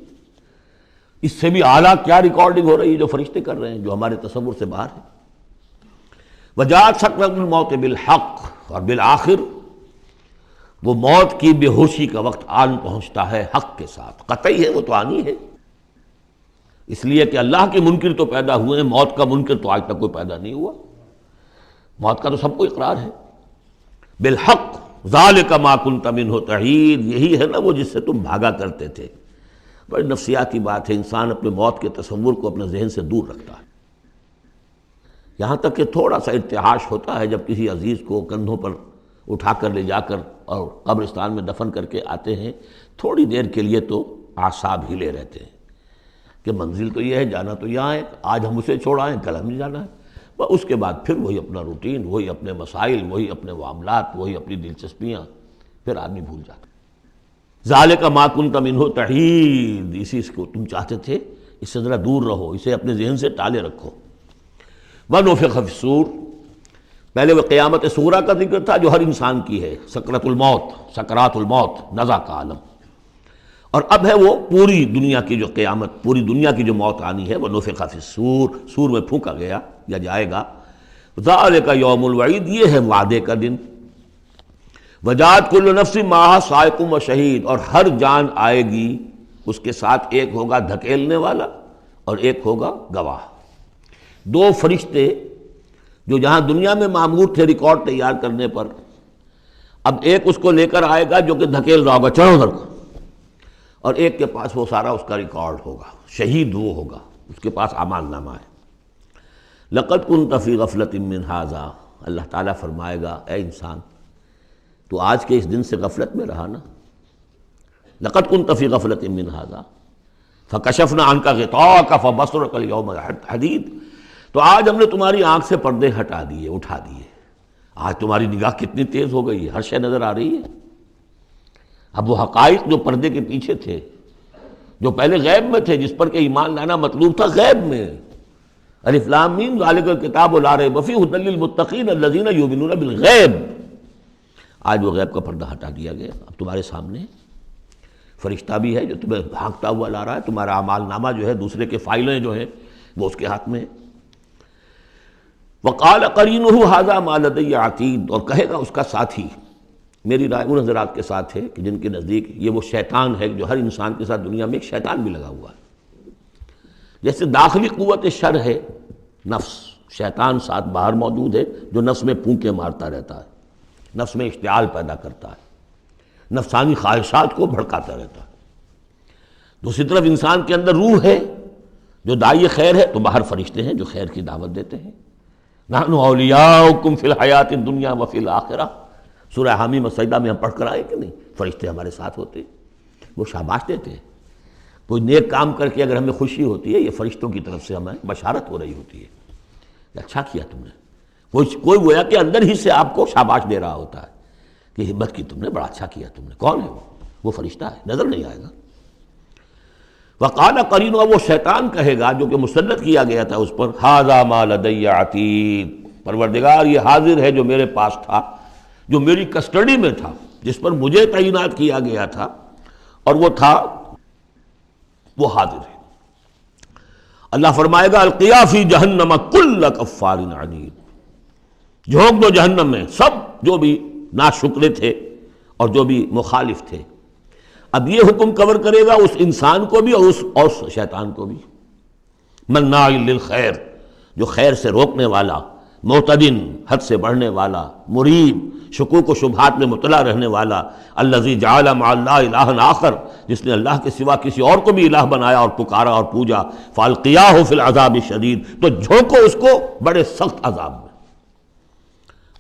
اس سے بھی اعلیٰ کیا ریکارڈنگ ہو رہی ہے جو فرشتے کر رہے ہیں، جو ہمارے تصور سے باہر ہے۔ وجاءت سکرۃ الموت بالحق، اور بالآخر وہ موت کی بے ہوشی کا وقت آن پہنچتا ہے حق کے ساتھ، قطعی ہے وہ تو آنی ہے۔ اس لیے کہ اللہ کے منکر تو پیدا ہوئے ہیں، موت کا منکر تو آج تک کوئی پیدا نہیں ہوا۔ موت کا تو سب کو اقرار ہے۔ بالحق ذالک ما کنت منہ تحید، یہی ہے نا وہ جس سے تم بھاگا کرتے تھے۔ بڑی نفسیاتی بات ہے، انسان اپنے موت کے تصور کو اپنے ذہن سے دور رکھتا ہے، یہاں تک کہ تھوڑا سا ارتعاش ہوتا ہے جب کسی عزیز کو کندھوں پر اٹھا کر لے جا کر اور قبرستان میں دفن کر کے آتے ہیں، تھوڑی دیر کے لیے تو اعصاب ہلے رہتے ہیں کہ منزل تو یہ ہے، جانا تو یہاں ہے، آج ہم اسے چھوڑ آئیں، کل ہمیں جانا ہے۔ اس کے بعد پھر وہی اپنا روٹین، وہی اپنے مسائل، وہی اپنے معاملات، وہی اپنی دلچسپیاں، پھر آدمی بھول جاتا ہے۔ ذالک ما کنت منہ تحید، اسی کو تم چاہتے تھے، اس سے ذرا دور رہو، اسے اپنے ذہن سے ٹالے رکھو۔ ونفخ فی الصور، پہلے وہ قیامت صغریٰ کا ذکر تھا جو ہر انسان کی ہے، سکرۃ الموت، سکرات الموت، نزع کا عالم، اور اب ہے وہ پوری دنیا کی جو قیامت، پوری دنیا کی جو موت آنی ہے، ونفخ فی الصور، سور میں پھونکا گیا یا جائے گا۔ ذالک یوم الوعید، یہ ہے وعدے کا دن۔ وجاءت کل نفس معہا سائق و شہید، اور ہر جان آئے گی، اس کے ساتھ ایک ہوگا دھکیلنے والا اور ایک ہوگا گواہ۔ دو فرشتے جو جہاں دنیا میں مامور تھے ریکارڈ تیار کرنے پر، اب ایک اس کو لے کر آئے گا جو کہ دھکیل رہا ہوگا، چڑھو ادھر کو، اور ایک کے پاس وہ سارا اس کا ریکارڈ ہوگا، شہید وہ ہوگا، اس کے پاس اعمال نامہ ہے۔ لقد كنت في غفلة من هذا، اللہ تعالیٰ فرمائے گا اے انسان تو آج کے اس دن سے غفلت میں رہا نا، لقد كنت في غفلة من هذا فكشفنا عنك غطاءك فبصرك اليوم حديد، تو آج ہم نے تمہاری آنکھ سے پردے ہٹا دیے، اٹھا دیے، آج تمہاری نگاہ کتنی تیز ہو گئی ہے، ہر شے نظر آ رہی ہے۔ اب وہ حقائق جو پردے کے پیچھے تھے، جو پہلے غیب میں تھے، جس پر کہ ایمان لانا مطلوب تھا غیب میں، الف لام میم ذالک الکتاب لا ریب فیہ ھدی للمتقین الذین یؤمنون بالغیب، آج وہ غیب کا پردہ ہٹا دیا گیا، اب تمہارے سامنے فرشتہ بھی ہے جو تمہیں بھانکتا ہوا لا رہا ہے، تمہارا اعمال نامہ جو ہے، دوسرے کے فائلیں جو ہیں وہ اس کے ہاتھ میں ہے۔ وقال قرینہ ھذا ما لدی عتید، اور کہے گا اس کا ساتھی، میری رائے ان حضرات کے ساتھ ہے کہ جن کے نزدیک یہ وہ شیطان ہے جو ہر انسان کے ساتھ دنیا میں ایک شیطان بھی لگا ہوا ہے، جیسے داخلی قوت شر ہے نفس، شیطان ساتھ باہر موجود ہے جو نفس میں پھونکے مارتا رہتا ہے، نفس میں اشتعال پیدا کرتا ہے، نفسانی خواہشات کو بھڑکاتا رہتا ہے۔ دوسری طرف انسان کے اندر روح ہے جو داعی خیر ہے، تو باہر فرشتے ہیں جو خیر کی دعوت دیتے ہیں۔ نحن اولیاؤکم فی الحیات الدنیا وفی الآخرہ، سورہ حامیم السجدہ میں ہم پڑھ کر آئے کہ نہیں، فرشتے ہمارے ساتھ ہوتے ہیں، وہ شاباش دیتے ہیں۔ کوئی نیک کام کر کے اگر ہمیں خوشی ہوتی ہے، یہ فرشتوں کی طرف سے ہمیں بشارت ہو رہی ہوتی ہے کہ اچھا کیا تم نے، کوئی گویا کہ اندر ہی سے آپ کو شاباش دے رہا ہوتا ہے کہ ہمت کی تم نے، بڑا اچھا کیا تم نے۔ کون ہے وہ فرشتہ ہے، نظر نہیں آئے گا۔ وقال قرینہ، وہ شیطان کہے گا جو کہ مسلط کیا گیا تھا اس پر، ھذا ما لدی عتید، پروردگار یہ حاضر ہے جو میرے پاس تھا، جو میری کسٹڈی میں تھا، جس پر مجھے تعینات کیا گیا تھا، اور وہ تھا، وہ حاضر ہے۔ اللہ فرمائے گا القیا فی جہنم کل کفار عنید، جھونک دو جہنم میں سب جو بھی ناشکرے تھے اور جو بھی مخالف تھے۔ اب یہ حکم کور کرے گا اس انسان کو بھی اور اس شیطان کو بھی۔ مناع للخیر، جو خیر سے روکنے والا، معتدن، حد سے بڑھنے والا، مریب، شکوک و شبہات میں مبتلا رہنے والا، الذی جعل مع اللہ الہا آخر، جس نے اللہ کے سوا کسی اور کو بھی الہ بنایا اور پکارا اور پوجا، فالقیاہ فی العذاب الشدید، تو جھونکو اس کو بڑے سخت عذاب میں۔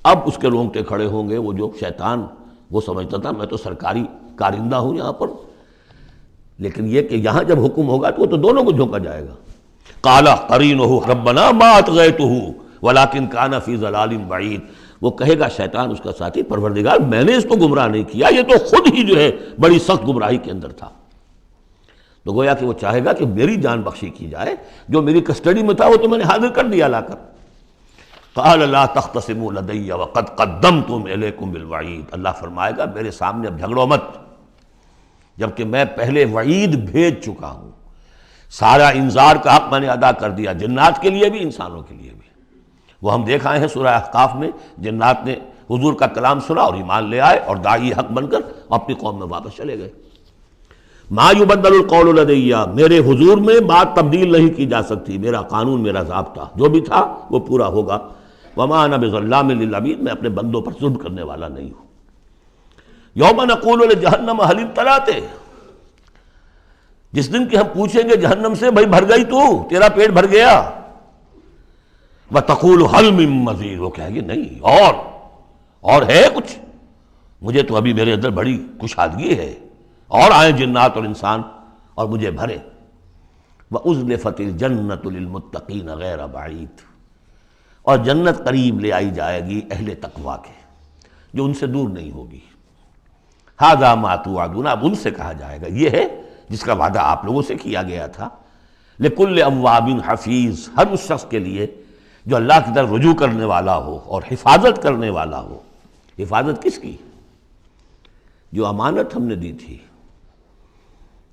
اب اس کے رونگٹے کھڑے ہوں گے، وہ جو شیطان، وہ سمجھتا تھا میں تو سرکاری کارندہ ہوں یہاں پر، لیکن یہ کہ یہاں جب حکم ہوگا تو وہ تو دونوں کو جھونکا جائے گا۔ قال قرینہ ربنا ما اطغیتہ ولکن کان فی ضلال بعید، وہ کہے گا شیطان اس کا ساتھی، پروردگار میں نے اس کو گمراہ نہیں کیا، یہ تو خود ہی جو ہے بڑی سخت گمراہی کے اندر تھا۔ تو گویا کہ وہ چاہے گا کہ میری جان بخشی کی جائے، جو میری کسٹڈی میں تھا وہ تو میں نے حاضر کر دیا لا کر۔ قال لا تختصموا لدی وقد قدمتم الیکم بالوعید، اللہ فرمائے گا میرے سامنے اب جھگڑو مت، جبکہ میں پہلے وعید بھیج چکا ہوں، سارا انذار کا حق میں نے ادا کر دیا، جنات کے لیے بھی انسانوں کے لیے بھی۔ وہ ہم دیکھ آئے ہیں سورہ احقاف میں، جنات نے حضور کا کلام سنا اور ایمان لے آئے اور داعی حق بن کر اپنی قوم میں واپس چلے گئے۔ ما یبدل القول لدی، میرے حضور میں بات تبدیل نہیں کی جا سکتی، میرا قانون، میرا ضابطہ جو بھی تھا وہ پورا ہوگا۔ وما انا بظلام للعبید، میں اپنے بندوں پر ظلم کرنے والا نہیں ہوں۔ یوم نقول لجہنم هل امتلأت، جس دن کہ ہم پوچھیں گے جہنم سے بھائی بھر گئی تو، تیرا پیٹ بھر گیا؟ وتقول هل من مزید، وہ کہے گی نہیں اور ہے کچھ، مجھے تو ابھی میرے اندر بڑی کشادگی ہے، اور آئیں جنات اور انسان اور مجھے بھرے۔ وَأُزْلِفَتِ الْجَنَّةُ لِلْمُتَّقِينَ غَيْرَ بَعِيدٍ، اور جنت قریب لے آئی جائے گی اہل تقویٰ کے، جو ان سے دور نہیں ہوگی۔ هَذَا مَا تُوعَدُونَ، اب ان سے کہا جائے گا یہ ہے جس کا وعدہ آپ لوگوں سے کیا گیا تھا۔ لِكُلِّ أَوَّابٍ حَفِيظٍ، ہر اس شخص کے لیے جو اللہ کی طرف رجوع کرنے والا ہو اور حفاظت کرنے والا ہو۔ حفاظت کس کی؟ جو امانت ہم نے دی تھی۔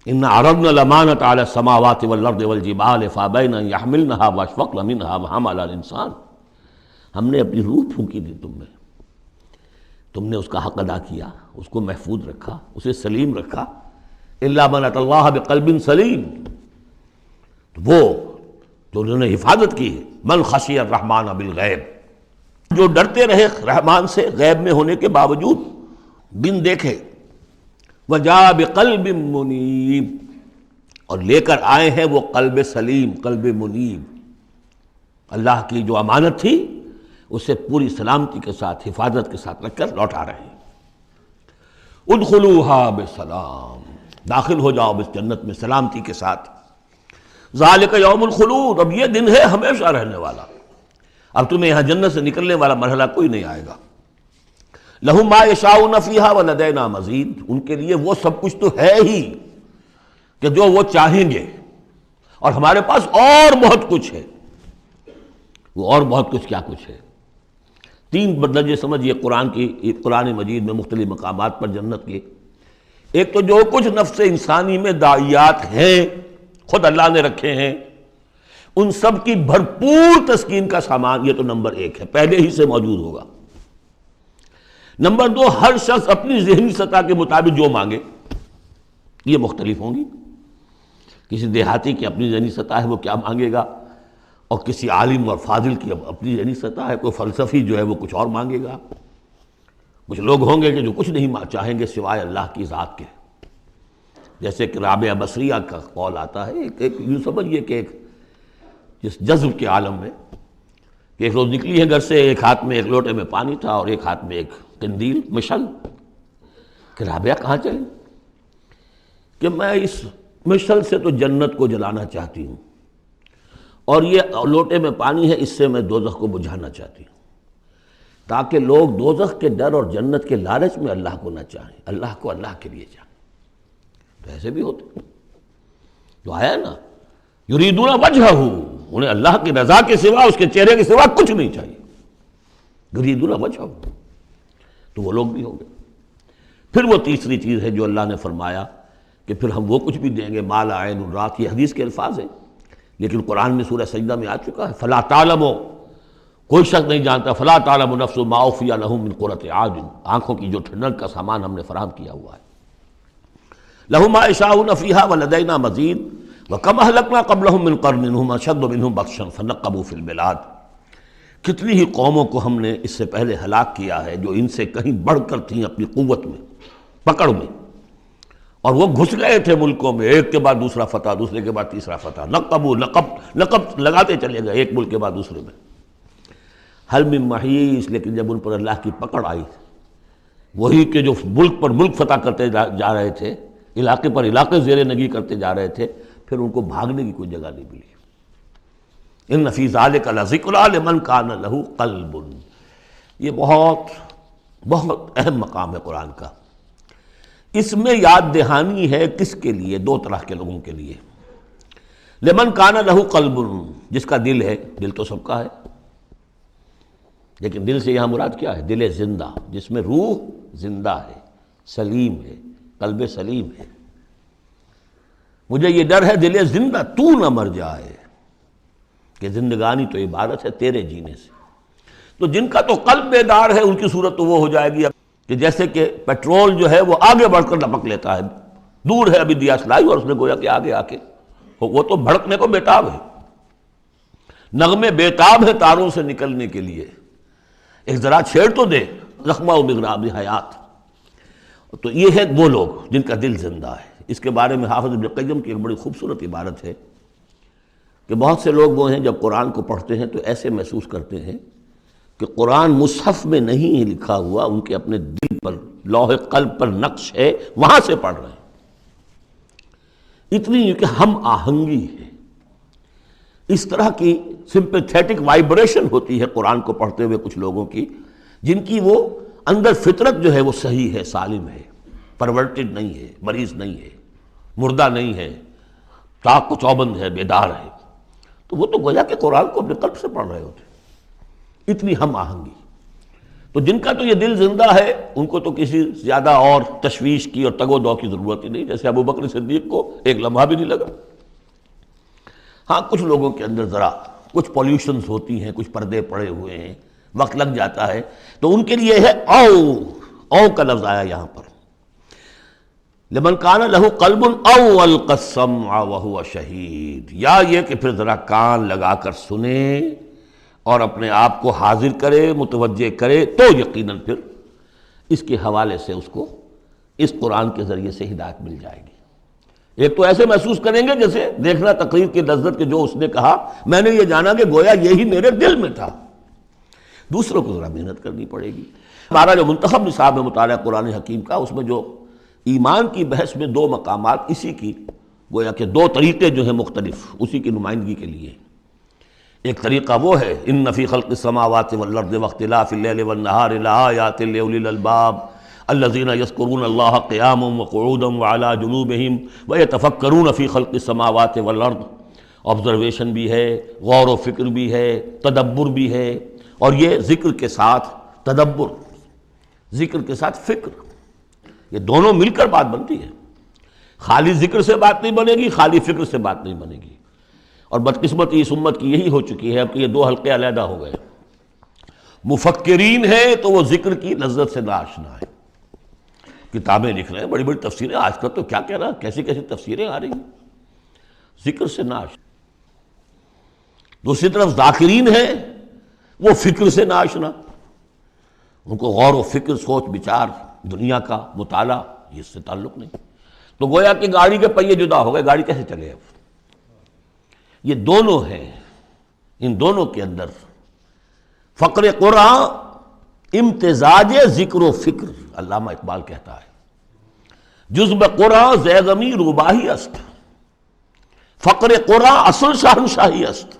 اِنَّا عَرَضْنَا الْأَمَانَةَ عَلَى السَّمَاوَاتِ وَالْأَرْضِ وَالْجِبَالِ فَأَبَيْنَ أَن يَحْمِلْنَهَا وَأَشْفَقْنَ مِنْهَا وَحَمَلَهَا الْإِنسَانُ، ہم نے اپنی روح پھونکی دی تم میں، تم نے اس کا حق ادا کیا، اس کو محفوظ رکھا، اسے سلیم رکھا۔ إِلَّا مَنْ أَتَى اللَّهَ بِقَلْبٍ سَلِيمٍ، تو وہ جو انہوں نے حفاظت کی، مَنْ خَشِيَ الرَّحْمَنَ بِالْغَيْبِ، جو ڈرتے رہے رحمان سے غیب میں ہونے کے باوجود، بن دیکھے۔ وَجَاءَ بِقَلْبٍ مُنِيبٍ، اور لے کر آئے ہیں وہ قلب سلیم، قلب منیب، اللہ کی جو امانت تھی اسے پوری سلامتی کے ساتھ، حفاظت کے ساتھ رکھ کر لوٹا رہے ہیں۔ ادخلوها بسلام، داخل ہو جاؤ اس جنت میں سلامتی کے ساتھ۔ ذالک یوم الخلود، اب یہ دن ہے ہمیشہ رہنے والا، اب تمہیں یہاں جنت سے نکلنے والا مرحلہ کوئی نہیں آئے گا۔ لہم ما یشاؤون فیہا ولدینا مزید، ان کے لیے وہ سب کچھ تو ہے ہی کہ جو وہ چاہیں گے، اور ہمارے پاس اور بہت کچھ ہے۔ وہ اور بہت کچھ کیا کچھ ہے؟ تین درجے سمجھیے قرآن مجید میں مختلف مقامات پر جنت کے۔ ایک تو جو کچھ نفس انسانی میں داعیات ہیں خود اللہ نے رکھے ہیں، ان سب کی بھرپور تسکین کا سامان، یہ تو نمبر ایک ہے، پہلے ہی سے موجود ہوگا۔ نمبر دو، ہر شخص اپنی ذہنی سطح کے مطابق جو مانگے، یہ مختلف ہوں گی۔ کسی دیہاتی کی اپنی ذہنی سطح ہے، وہ کیا مانگے گا، اور کسی عالم اور فاضل کی اپنی ذہنی سطح ہے، کوئی فلسفی جو ہے وہ کچھ اور مانگے گا۔ کچھ لوگ ہوں گے کہ جو کچھ نہیں چاہیں گے سوائے اللہ کی ذات کے، جیسے کہ رابعہ بصریہ کا قول آتا ہے، ایک یوں سمجھیے کہ ایک جس جذب کے عالم میں کہ ایک روز نکلی ہے گھر سے، ایک ہاتھ میں ایک لوٹے میں پانی تھا اور ایک ہاتھ میں ایک قندیل، مشل، کہ رابعہ کہاں چلے؟ کہ میں اس مشل سے تو جنت کو جلانا چاہتی ہوں، اور یہ لوٹے میں پانی ہے، اس سے میں دوزخ کو بجھانا چاہتی ہوں، تاکہ لوگ دوزخ کے ڈر اور جنت کے لالچ میں اللہ کو نہ چاہیں، اللہ کو اللہ کے لیے چاہیں۔ تو ایسے بھی ہوتے جو آیا نا، یریدون وجہہ، انہیں اللہ کی رضا کے سوا، اس کے چہرے کے سوا کچھ نہیں چاہیے، یریدون وجہہ، تو وہ لوگ بھی ہوں گے۔ پھر وہ تیسری چیز ہے جو اللہ نے فرمایا کہ پھر ہم وہ کچھ بھی دیں گے، ما لا عین رات، یہ حدیث کے الفاظ ہیں لیکن قرآن میں سورہ سجدہ میں آ چکا ہے، فلا تعلم، کوئی شخص نہیں جانتا، فلا تعلم نفس ما اخفی لہم من قرۃ اعین، آنکھوں کی جو ٹھنڈک کا سامان ہم نے فراہم کیا ہوا ہے۔ لہم ما یشاؤون فیہا ولدینا مزید وکم اہلکنا قبلہم من قرن ھم اشد منہم بطشا فنقبوا فی البلاد، کتنی ہی قوموں کو ہم نے اس سے پہلے ہلاک کیا ہے جو ان سے کہیں بڑھ کر تھیں اپنی قوت میں، پکڑ میں، اور وہ گھس گئے تھے ملکوں میں، ایک کے بعد دوسرا فتح، دوسرے کے بعد تیسرا فتح، لقب لگاتے چلے گئے ایک ملک کے بعد دوسرے میں۔ حل من محیص، لیکن جب ان پر اللہ کی پکڑ آئی، وہی کہ جو ملک پر ملک فتح کرتے جا رہے تھے، علاقے پر علاقے زیر نگی کرتے جا رہے تھے، پھر ان کو بھاگنے کی کوئی جگہ نہیں ملی۔ ان فی ذلک لذکری لمن کان لہ قلب، یہ بہت بہت اہم مقام ہے قرآن کا۔ اس میں یاد دہانی ہے کس کے لیے؟ دو طرح کے لوگوں کے لیے۔ لمن کان لہ قلب، جس کا دل ہے، دل تو سب کا ہے، لیکن دل سے یہاں مراد کیا ہے؟ دل زندہ، جس میں روح زندہ ہے، سلیم ہے، قلب سلیم ہے۔ مجھے یہ ڈر ہے دل زندہ تو نہ مر جائے، کہ زندگانی تو عبارت ہے تیرے جینے سے۔ تو جن کا تو قلب بیدار ہے ان کی صورت تو وہ ہو جائے گی کہ جیسے کہ پیٹرول جو ہے وہ آگے بڑھ کر لپک لیتا ہے دور ہے ابھی دیا سلائی، اور اس نے گویا کہ آگے آ کے وہ تو بھڑکنے کو بیتاب ہے، نغمے بیتاب ہے تاروں سے نکلنے کے لیے، ایک ذرا چھیڑ تو دے زخمہ و بغراب حیات۔ تو یہ ہے وہ لوگ جن کا دل زندہ ہے۔ اس کے بارے میں حافظ ابن قیم کی ایک بڑی خوبصورت عبارت ہے کہ بہت سے لوگ وہ ہیں جب قرآن کو پڑھتے ہیں تو ایسے محسوس کرتے ہیں کہ قرآن مصحف میں نہیں لکھا ہوا، ان کے اپنے دل پر لوح قلب پر نقش ہے، وہاں سے پڑھ رہے ہیں۔ اتنی کہ ہم آہنگی ہے، اس طرح کی سمپیتھیٹک وائبریشن ہوتی ہے قرآن کو پڑھتے ہوئے کچھ لوگوں کی، جن کی وہ اندر فطرت جو ہے وہ صحیح ہے، سالم ہے، پرورٹڈ نہیں ہے، مریض نہیں ہے، مردہ نہیں ہے، چاق و چوبند ہے، بیدار ہے۔ تو وہ تو گویا کہ قرآن کو اپنے قلب سے پڑھ رہے ہوتے، اتنی ہم آہنگی۔ تو جن کا تو یہ دل زندہ ہے ان کو تو کسی زیادہ اور تشویش کی اور تگ و دو کی ضرورت ہی نہیں، جیسے ابو بکر صدیق کو ایک لمحہ بھی نہیں لگا۔ ہاں کچھ لوگوں کے اندر ذرا کچھ پولیوشنز ہوتی ہیں، کچھ پردے پڑے ہوئے ہیں، وقت لگ جاتا ہے، تو ان کے لیے ہے او کا لفظ آیا یہاں پر، لمن کان لہ قلب او القى السمع وهو شہید، یا یہ کہ پھر ذرا کان لگا کر سنے اور اپنے آپ کو حاضر کرے، متوجہ کرے، تو یقیناً پھر اس کے حوالے سے اس کو اس قرآن کے ذریعے سے ہدایت مل جائے گی۔ ایک تو ایسے محسوس کریں گے جیسے دیکھنا تقریر کی لذت کے جو اس نے کہا، میں نے یہ جانا کہ گویا یہی میرے دل میں تھا۔ دوسروں کو ذرا محنت کرنی پڑے گی۔ ہمارا جو منتخب نصاب ہے مطالعہ قرآن حکیم کا، اس میں جو ایمان کی بحث میں دو مقامات اسی کی گویا کہ دو طریقے جو ہیں مختلف اسی کی نمائندگی کے لیے، ایک طریقہ وہ ہے ان فی خلق السماوات والارض واختلاف اللیل والنہار لآیات لأولی الالباب الذین یذکرون اللہ قیاما وقعودا وعلی جنوبہم ویتفکرون فی خلق السماوات والارض، آبزرویشن بھی ہے، غور و فکر بھی ہے، تدبر بھی ہے، اور یہ ذکر کے ساتھ تدبر، ذکر کے ساتھ فکر، یہ دونوں مل کر بات بنتی ہے۔ خالی ذکر سے بات نہیں بنے گی، خالی فکر سے بات نہیں بنے گی، اور بدقسمتی اس امت کی یہی ہو چکی ہے اب کہ یہ دو حلقے علیحدہ ہو گئے۔ مفکرین ہیں تو وہ ذکر کی لذت سے ناآشنا ہے، کتابیں لکھ رہے ہیں، بڑی بڑی تفسیریں، آج کل تو کیا کہہ رہا، کیسی کیسی تفسیریں آ رہی ہیں، ذکر سے ناآشنا۔ دوسری طرف ذاکرین ہیں وہ فکر سے ناآشنا، ان کو غور و فکر، سوچ بچار، دنیا کا مطالعہ یہ اس سے تعلق نہیں۔ تو گویا کہ گاڑی کے پہیے جدا ہو گئے، گاڑی کیسے چلے اب؟ یہ دونوں ہیں، ان دونوں کے اندر فقر قرآن امتزاج ذکر و فکر، علامہ اقبال کہتا ہے جزب قرآن زیغمی روباہی است، فقر قرآن اصل شہنشاہی است۔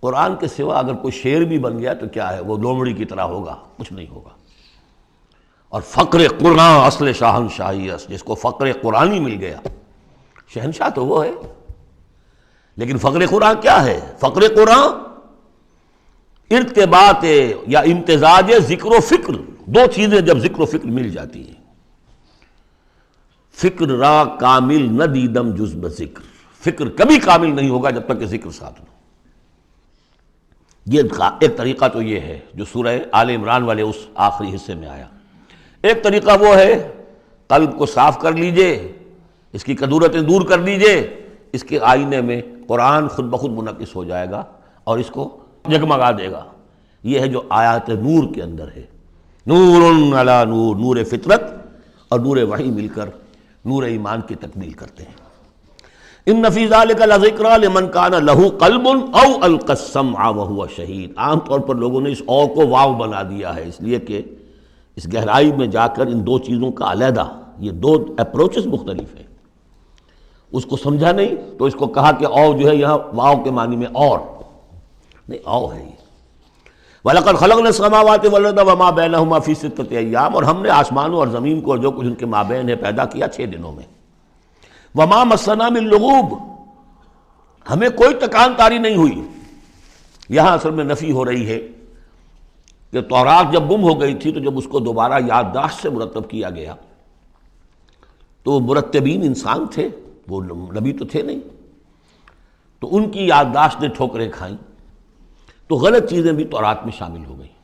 قرآن کے سوا اگر کوئی شعر بھی بن گیا تو کیا ہے، وہ لومڑی کی طرح ہوگا، کچھ نہیں ہوگا۔ اور فقر قرآن اصل شہنشاہی است، جس کو فقر قرآنی مل گیا، شہنشاہ تو وہ ہے۔ لیکن فقر قرآن کیا ہے؟ فقر قرآن ارتباط یا امتزاج ذکر و فکر، دو چیزیں جب ذکر و فکر مل جاتی ہیں۔ فکر را کامل نہ دیدم جز بذکر، فکر کبھی کامل نہیں ہوگا جب تک کہ ذکر ساتھ نہ۔ یہ ایک طریقہ تو یہ ہے جو سورہ آل عمران والے اس آخری حصے میں آیا۔ ایک طریقہ وہ ہے قلب کو صاف کر لیجئے، اس کی کدورتیں دور کر لیجئے، اس کے آئینے میں قرآن خود بخود منعکس ہو جائے گا اور اس کو جگمگا دے گا۔ یہ ہے جو آیات نور کے اندر ہے، نور علی نور، نور فطرت اور نور وحی مل کر نور ایمان کی تکمیل کرتے ہیں۔ ان فی ذلک لذکری لمن کان لہ قلب او القی السمع وہو شہید۔ عام طور پر لوگوں نے اس او کو واو بنا دیا ہے، اس لیے کہ اس گہرائی میں جا کر ان دو چیزوں کا علیحدہ، یہ دو اپروچز مختلف ہیں، اس کو سمجھا نہیں تو اس کو کہا کہ او جو ہے یہاں واو کے معنی میں اور نہیں، او ہے یہ۔ وَلَقَدْ خَلَقْنَا السَّمَاوَاتِ وَالْأَرْضَ وَمَا بَيْنَهُمَا فِي سِتَّةِ أَيَّامٍ، اور ہم نے آسمانوں اور زمین کو اور جو کچھ ان کے مابین ہے پیدا کیا 6 دنوں میں۔ وَمَا مَسَّنَا مِن لُغُوبٍ، ہمیں کوئی تکان تاری نہیں ہوئی۔ یہاں اصل میں نفی ہو رہی ہے کہ تورات جب گم ہو گئی تھی تو جب اس کو دوبارہ یادداشت سے مرتب کیا گیا تو مرتبین انسان تھے، وہ نبی تو تھے نہیں، تو ان کی یادداشت نے ٹھوکریں کھائیں، تو غلط چیزیں بھی تورات میں شامل ہو گئیں۔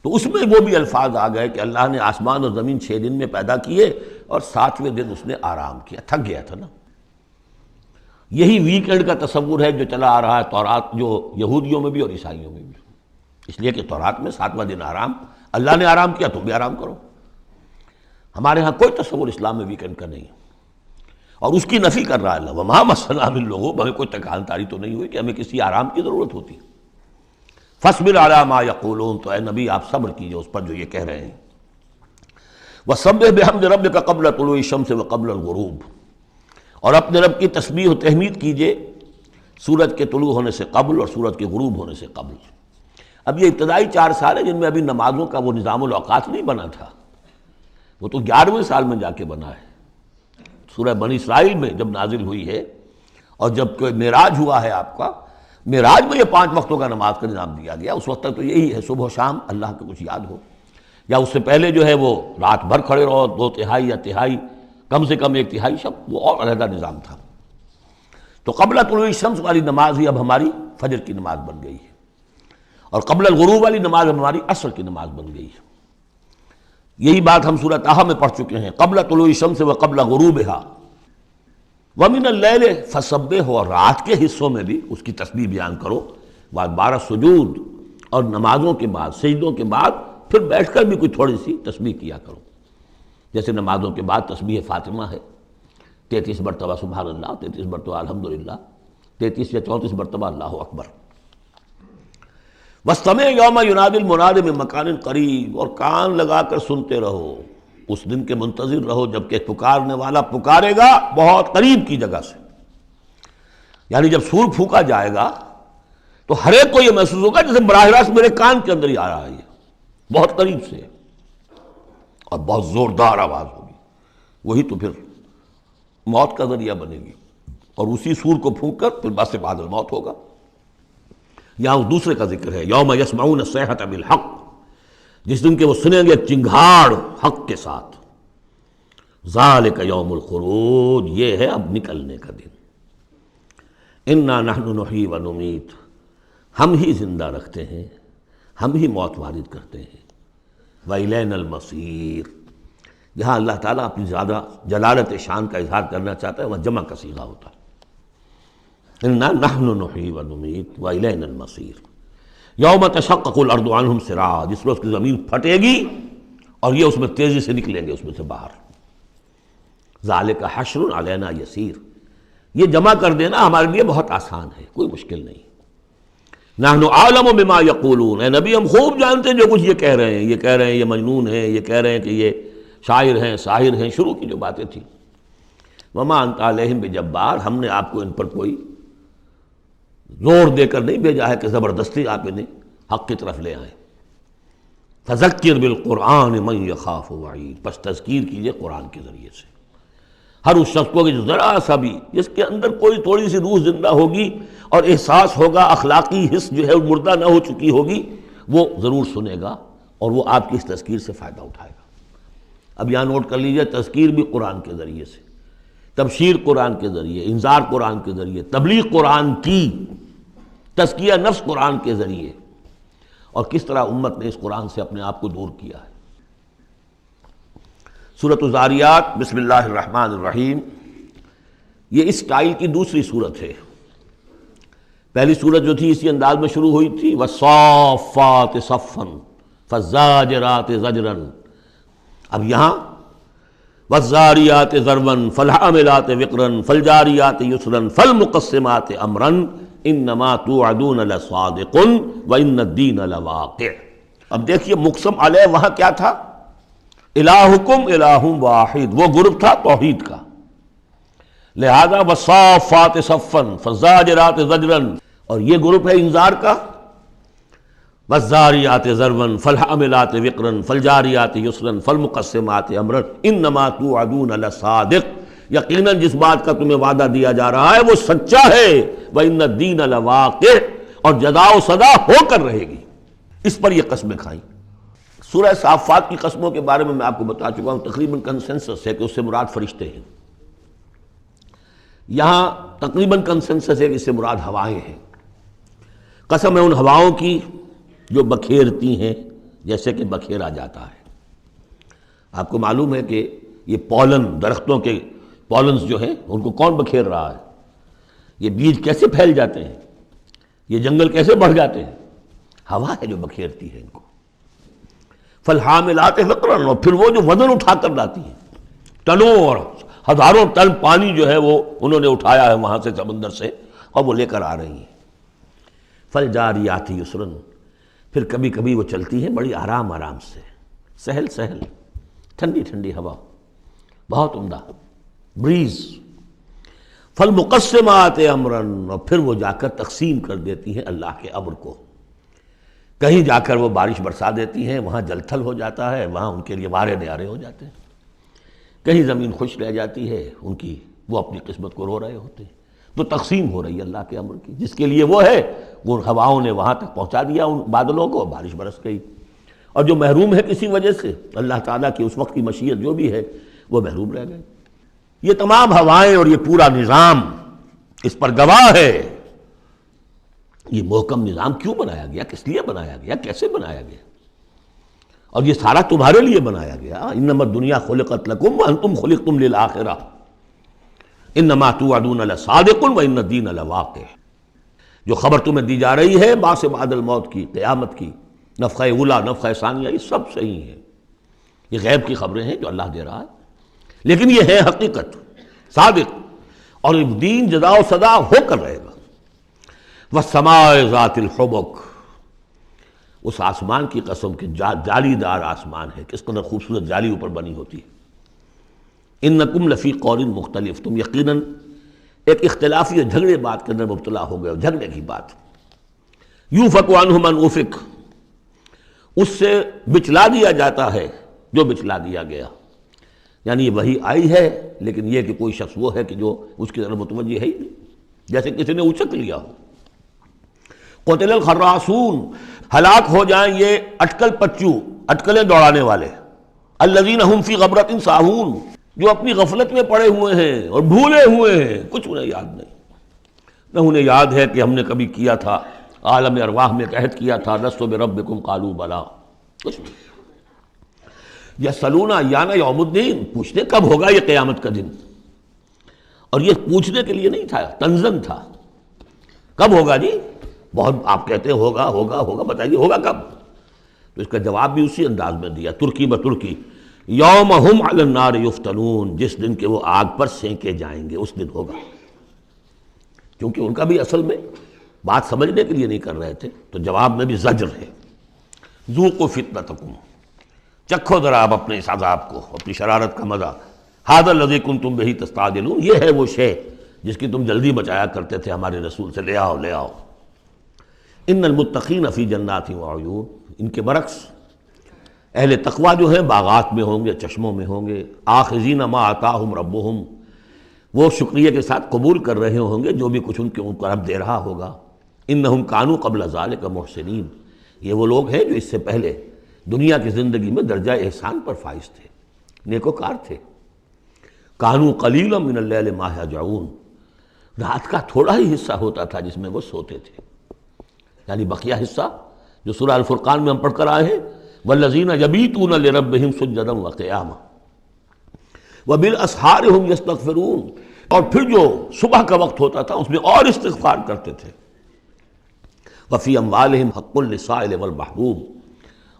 تو اس میں وہ بھی الفاظ آ گئے کہ اللہ نے آسمان اور زمین 6 دن میں پیدا کیے اور 7ویں دن اس نے آرام کیا، تھک گیا تھا نا۔ یہی ویکنڈ کا تصور ہے جو چلا آ رہا ہے تورات، جو یہودیوں میں بھی اور عیسائیوں میں بھی، اس لیے کہ تورات میں 7واں دن آرام، اللہ نے آرام کیا تم بھی آرام کرو۔ ہمارے ہاں کوئی تصور اسلام میں ویکنڈ کا نہیں، اور اس کی نفی کر رہا ہے اللہ، وما مسنا من لغوب، ہمیں کوئی تکان تاری تو نہیں ہوئی کہ ہمیں کسی آرام کی ضرورت ہوتی۔ فاصبر علی ما یقولون، تو اے نبی آپ صبر کیجئے اس پر جو یہ کہہ رہے ہیں۔ وسبح بحمد ربک قبل طلوع الشمس وقبل الغروب، اور اپنے رب کی تسبیح و تحمید کیجئے سورج کے طلوع ہونے سے قبل اور سورج کے غروب ہونے سے قبل۔ اب یہ ابتدائی 4 سال ہیں جن میں ابھی نمازوں کا وہ نظام الاوقات نہیں بنا تھا، وہ تو 11ویں سال میں جا کے بنا ہے، سورہ بنی اسرائیل میں جب نازل ہوئی ہے، اور جب کہ معراج ہوا ہے آپ کا، معراج میں یہ 5 وقتوں کا نماز کا نظام دیا گیا۔ اس وقت تک تو یہی ہے صبح و شام اللہ کا کچھ یاد ہو، یا اس سے پہلے جو ہے وہ رات بھر کھڑے رہو، 2/3 یا تہائی، کم سے کم 1/3 شب، وہ اور علیحدہ نظام تھا۔ تو قبل طلوع الشمس والی نماز ہی اب ہماری فجر کی نماز بن گئی ہے، اور قبل الغروب والی نماز اب ہماری عصر کی نماز بن گئی ہے۔ یہی بات ہم سورہ طٰہٰ میں پڑھ چکے ہیں، قبل طلوع الشمس وقبل غروبها ومن اللیل فسبح، اور رات کے حصوں میں بھی اس کی تسبیح بیان کرو، وادبار سجود، اور نمازوں کے بعد، سجدوں کے بعد پھر بیٹھ کر بھی کوئی تھوڑی سی تسبیح کیا کرو، جیسے نمازوں کے بعد تسبیح فاطمہ ہے، 33 مرتبہ سبحان اللہ، 33 مرتبہ الحمدللہ، 33 یا 34 مرتبہ اللہ اکبر۔ وَاسْتَمِعْ يَوْمَ يُنَادِ الْمُنَادِ مِن مَّكَانٍ قَرِيبٍ، اور کان لگا کر سنتے رہو، اس دن کے منتظر رہو جب کہ پکارنے والا پکارے گا بہت قریب کی جگہ سے۔ یعنی جب سور پھونکا جائے گا تو ہر ایک کو یہ محسوس ہوگا جیسے براہ راست میرے کان کے اندر ہی آ رہا ہے، یہ بہت قریب سے، اور بہت زوردار آواز ہوگی، وہی تو پھر موت کا ذریعہ بنے گی، اور اسی سور کو پھونک کر پھر بس بعد الموت ہوگا۔ یہاں اس دوسرے کا ذکر ہے، یوم یسمعون الصیحۃ بالحق، جس دن کہ وہ سنیں گے چنگھاڑ حق کے ساتھ، ذالک یوم الخروج، یہ ہے اب نکلنے کا دن۔ انا نحن نحیی و نمیت، ہم ہی زندہ رکھتے ہیں، ہم ہی موت وارد کرتے ہیں، وإلینا المصیر، جہاں اللہ تعالیٰ اپنی زیادہ جلالت شان کا اظہار کرنا چاہتا ہے وہاں جمع کا صیغہ ہوتا ہے، انا نحن نحیی و نمیت وإلینا المصیر۔ یوم تشقق الارض عنہم سراعا، جس روز کی زمین پھٹے گی اور یہ اس میں تیزی سے نکلیں گے اس میں سے باہر۔ ذالک حشر علینا یسیر، یہ جمع کر دینا ہمارے لیے بہت آسان ہے، کوئی مشکل نہیں۔ نحن اعلم بما یقولون، اے نبی ہم خوب جانتے ہیں جو کچھ یہ کہہ رہے ہیں، یہ کہہ رہے ہیں یہ مجنون ہیں، یہ کہہ رہے ہیں کہ یہ شاعر ہیں، ساحر ہیں، شروع کی جو باتیں تھیں۔ وما انت علیہم بجبار، ہم نے آپ کو ان پر کوئی زور دے کر نہیں بھیجا ہے کہ زبردستی آپ انہیں حق کی طرف لے آئیں۔ فذکر بالقرآن من یخاف وعید، پس تذکیر کیجئے قرآن کے ذریعے سے ہر اس شخص کو کہ جو ذرا سا بھی، جس کے اندر کوئی تھوڑی سی روح زندہ ہوگی اور احساس ہوگا، اخلاقی حس جو ہے مردہ نہ ہو چکی ہوگی، وہ ضرور سنے گا اور وہ آپ کی اس تذکیر سے فائدہ اٹھائے گا۔ اب یہاں نوٹ کر لیجئے، تذکیر بھی قرآن کے ذریعے سے، تبشیر قرآن کے ذریعے، انذار قرآن کے ذریعے، تبلیغ قرآن کی، تزکیہ نفس قرآن کے ذریعے، اور کس طرح امت نے اس قرآن سے اپنے آپ کو دور کیا ہے۔ سورۃ الذاریات، بسم اللہ الرحمن الرحیم، یہ اس سٹائل کی دوسری سورت ہے۔ پہلی سورت جو تھی اسی انداز میں شروع ہوئی تھی، والصافات صفا فالزاجرات زجرا، اب یہاں والذاریات ذروا فالحاملات وقرا فالجاریات یسرا فالمقسمات امرا انما توعدون لصادق وان الدین لواقع۔ اب دیکھیے مقسم علیہ وہاں کیا تھا؟ الہکم الہ واحد، وہ گروپ تھا توحید کا، لہذا والصافات صفا فالزاجرات زجرا، اور یہ گروپ ہے انذار کا، والذاریات ذروا فالحاملات وقرا فالجاریات یسرا فالمقسمات امرا انما توعدون لصادق، یقیناً جس بات کا تمہیں وعدہ دیا جا رہا ہے وہ سچا ہے، وَإِنَّ الدِّينَ لَوَاقِعٌ، اور جزا و سزا ہو کر رہے گی، اس پر یہ قسمیں کھائیں۔ سورہ صافات کی قسموں کے بارے میں آپ کو بتا چکا ہوں، تقریباً کنسنسس ہے کہ اس سے مراد فرشتے ہیں، یہاں تقریباً کنسنسس ہے کہ اس سے مراد ہوائیں ہیں۔ قسم ہے ان ہواؤں کی جو بکھیرتی ہیں، جیسے کہ بکھیرا جاتا ہے۔ آپ کو معلوم ہے کہ یہ پولن، درختوں کے پولنز جو ہیں ان کو کون بکھیر رہا ہے؟ یہ بیج کیسے پھیل جاتے ہیں، یہ جنگل کیسے بڑھ جاتے ہیں؟ ہوا ہے جو بکھیرتی ہے ان کو۔ فالحاملات وقرا، اور پھر وہ جو وزن اٹھا کر لاتی ہیں، ٹنوں اور ہزاروں ٹن پانی جو ہے وہ انہوں نے اٹھایا ہے وہاں سے سمندر سے، اور وہ لے کر آ رہی ہیں۔ فالجاریات یسرا، پھر کبھی کبھی وہ چلتی ہیں بڑی آرام آرام سے، سہل سہل، ٹھنڈی ٹھنڈی ہوا، بہت عمدہ بریز۔ فالمقسمات امرا، اور پھر وہ جا کر تقسیم کر دیتی ہیں اللہ کے امر کو، کہیں جا کر وہ بارش برسا دیتی ہیں، وہاں جل تھل ہو جاتا ہے، وہاں ان کے لیے وارے نیارے ہو جاتے ہیں، کہیں زمین خشک رہ جاتی ہے ان کی، وہ اپنی قسمت کو رو رہے ہوتے ہیں۔ تو تقسیم ہو رہی ہے اللہ کے امر کی، جس کے لیے وہ ہے وہ ہواؤں نے وہاں تک پہنچا دیا ان بادلوں کو، بارش برس گئی، اور جو محروم ہے کسی وجہ سے اللہ تعالیٰ کی اس وقت کی مشیت جو بھی ہے وہ محروم رہ گئے۔ یہ تمام ہوائیں اور یہ پورا نظام اس پر گواہ ہے۔ یہ محکم نظام کیوں بنایا گیا، کس لیے بنایا گیا، کیسے بنایا گیا، اور یہ سارا تمہارے لیے بنایا گیا۔ انما الدنیا خلقت لکم وانتم خلقتم للآخرہ انما توعدون لصادق وان الدین لواقع۔ جو خبر تمہیں دی جا رہی ہے بعث بعد الموت کی، قیامت کی، نفخہ اولا، نفخہ ثانیہ، یہ سب صحیح ہے، یہ غیب کی خبریں ہیں جو اللہ دے رہا ہے، لیکن یہ ہے حقیقت، صادق، اور دین جزا و سزا ہو کر رہے گا۔ والسماء ذات الحبک، اس آسمان کی قسم کہ جالی دار آسمان ہے، کس قدر خوبصورت جالی اوپر بنی ہوتی ہے۔ انکم لفی قول مختلف، تم یقیناً ایک اختلافی جھگڑے بات کے اندر مبتلا ہو گئے ہو، جھگڑے کی بات۔ یوفک عنہ من افک، اس سے بچلا دیا جاتا ہے جو بچلا دیا گیا، یعنی یہ وحی آئی ہے لیکن یہ کہ کوئی شخص وہ ہے کہ جو اس کی طرف متوجہ ہے ہی نہیں، جیسے کسی نے اچک لیا ہو۔ قتل الخراصون، ہلاک ہو جائیں یہ اٹکل پچو، اٹکلیں دوڑانے والے، الذین هم فی غمرۃ ساہون، جو اپنی غفلت میں پڑے ہوئے ہیں اور بھولے ہوئے ہیں، کچھ انہیں یاد نہیں۔ نہ انہیں یاد ہے کہ ہم نے کبھی کیا تھا، عالم ارواح میں ایک عہد کیا تھا، لست بربکم قالوا بلا، کچھ نہیں۔ یسألون ایان یوم الدین، پوچھتے کب ہوگا یہ قیامت کا دن، اور یہ پوچھنے کے لیے نہیں تھا، تنزن تھا، کب ہوگا جی؟ بہت آپ کہتے ہیں ہوگا ہوگا ہوگا، بتائیے ہوگا کب؟ تو اس کا جواب بھی اسی انداز میں دیا، ترکی بترکی، یوم ہم علی النار یفتنون، جس دن کے وہ آگ پر سینکے جائیں گے، اس دن ہوگا۔ کیونکہ ان کا بھی اصل میں بات سمجھنے کے لیے نہیں کر رہے تھے، تو جواب میں بھی زجر ہے۔ ذوقوا فتنتکم، چکھو ذرا آپ اپنے اس عذاب کو، اپنی شرارت کا مزہ۔ ھذا الذی کنتم بہ تستعجلون، یہ ہے وہ شے جس کی تم جلدی بچایا کرتے تھے ہمارے رسول سے، لے آؤ لے آؤ۔ ان المتقین فی جنات وعیون، ان کے برعکس اہل تقوی جو ہیں باغات میں ہوں گے، چشموں میں ہوں گے، آخذین ما آتاہم ربہم، وہ شکریہ کے ساتھ قبول کر رہے ہوں گے جو بھی کچھ ان کے اوپر رب دے رہا ہوگا۔ انہم کانوا قبل ذلک محسنین، یہ وہ لوگ ہیں جو اس سے پہلے دنیا کی زندگی میں درجہ احسان پر فائز تھے، نیکوکار تھے۔ کانوا قلیلا من اللیل ما یہجعون، رات کا تھوڑا ہی حصہ ہوتا تھا جس میں وہ سوتے تھے، یعنی بقیہ حصہ جو سورہ الفرقان میں ہم پڑھ کر آئے ہیں، والذین یبیتون لربہم سجدا وقیاما وبالاسحار ہم یستغفرون، اور پھر جو صبح کا وقت ہوتا تھا اس میں اور استغفار کرتے تھے۔ وفی اموالہم حق للسائل والمحروم،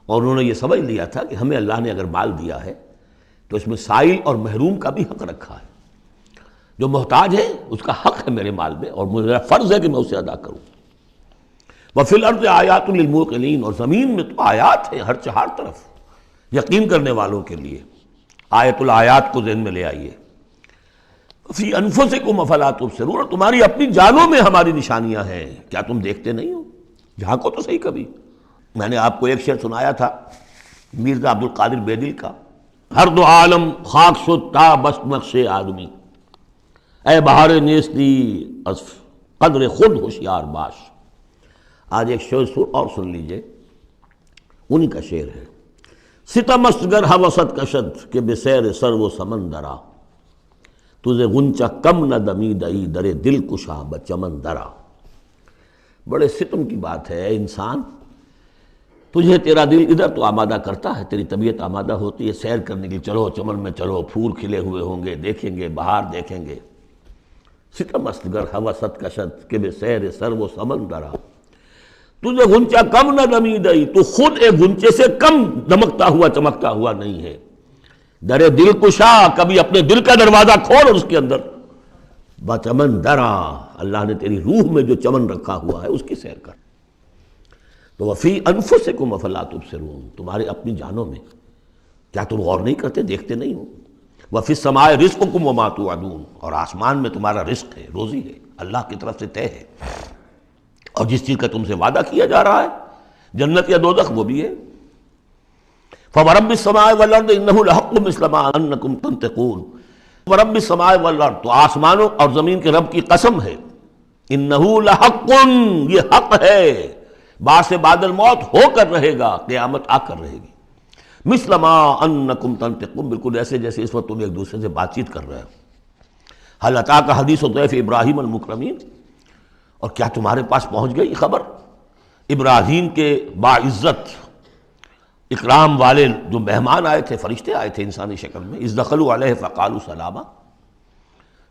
اور انہوں نے یہ سمجھ لیا تھا کہ ہمیں اللہ نے اگر مال دیا ہے تو اس میں سائل اور محروم کا بھی حق رکھا ہے، جو محتاج ہے اس کا حق ہے میرے مال میں، اور میرا فرض ہے کہ میں اسے ادا کروں۔ وفی الارض آیات للموقنین، اور زمین میں تو آیات ہیں ہر طرف یقین کرنے والوں کے لیے، آیت الآیات کو ذہن میں لے آئیے۔ فی انفسکم افلا تبصرون، اور تمہاری اپنی جانوں میں ہماری نشانیاں ہیں، کیا تم دیکھتے نہیں ہو؟ جھانکو تو صحیح کبھی۔ میں نے آپ کو ایک شعر سنایا تھا میرزا عبد القادر بیدل کا، ہر دو عالم خاک شد تا بس نقش آدمی، اے بہار نیستی از قدر خود ہوشیار باش۔ آج ایک شعر اور سن لیجئے، انہی کا شعر ہے۔ ستم است گر ہوست کشد کہ بسیر سر و سمندرا، تجھے غنچہ کم نہ دمیدئی در دل کشا بچمن درا۔ بڑے ستم کی بات ہے انسان تجھے تیرا دل ادھر تو آمادہ کرتا ہے، تیری طبیعت آمادہ ہوتی ہے سیر کرنے کی، چلو چمن میں چلو، پھول کھلے ہوئے ہوں گے دیکھیں گے، بہار دیکھیں گے۔ ستم است گر ہوست کشد کہ بے سیر سر و سمندرا، تجھے غنچہ کم نہ دمیدئی، تو خود ایک غنچے سے کم دمکتا ہوا چمکتا ہوا نہیں ہے۔ در دل کشا، کبھی اپنے دل کا دروازہ کھول اور اس کے اندر بچمن درا، اللہ نے تیری روح میں جو چمن رکھا ہوا ہے اس کی سیر کر۔ تو وفی انفسکم افلا تبصرون، تمہارے اپنی جانوں میں کیا تم غور نہیں کرتے، دیکھتے نہیں ہو؟ وفی السماء رزقکم وما توعدون، اور آسمان میں تمہارا رزق ہے، روزی ہے، اللہ کی طرف سے طے ہے، اور جس چیز کا تم سے وعدہ کیا جا رہا ہے جنت یا دوزخ وہ بھی ہے۔ فورب السماء والارض انہ لحق مثل ما انکم تنطقون، ورب السماء والارض، تو آسمانوں اور زمین کے رب کی قسم ہے، انہ لحق، یہ حق ہے، بعد سے بعد الموت ہو کر رہے گا، قیامت آ کر رہے گی، مثل ما انکم تنطقون، بالکل ایسے جیسے اس وقت تم ایک دوسرے سے بات چیت کر رہے ہو۔ هل اتاک حدیث ضیف ابراہیم المکرمین، اور کیا تمہارے پاس پہنچ گئی خبر ابراہیم کے باعزت اکرام والے جو مہمان آئے تھے، فرشتے آئے تھے انسانی شکل میں، اذ دخلوا علیہ فقالوا سلاما،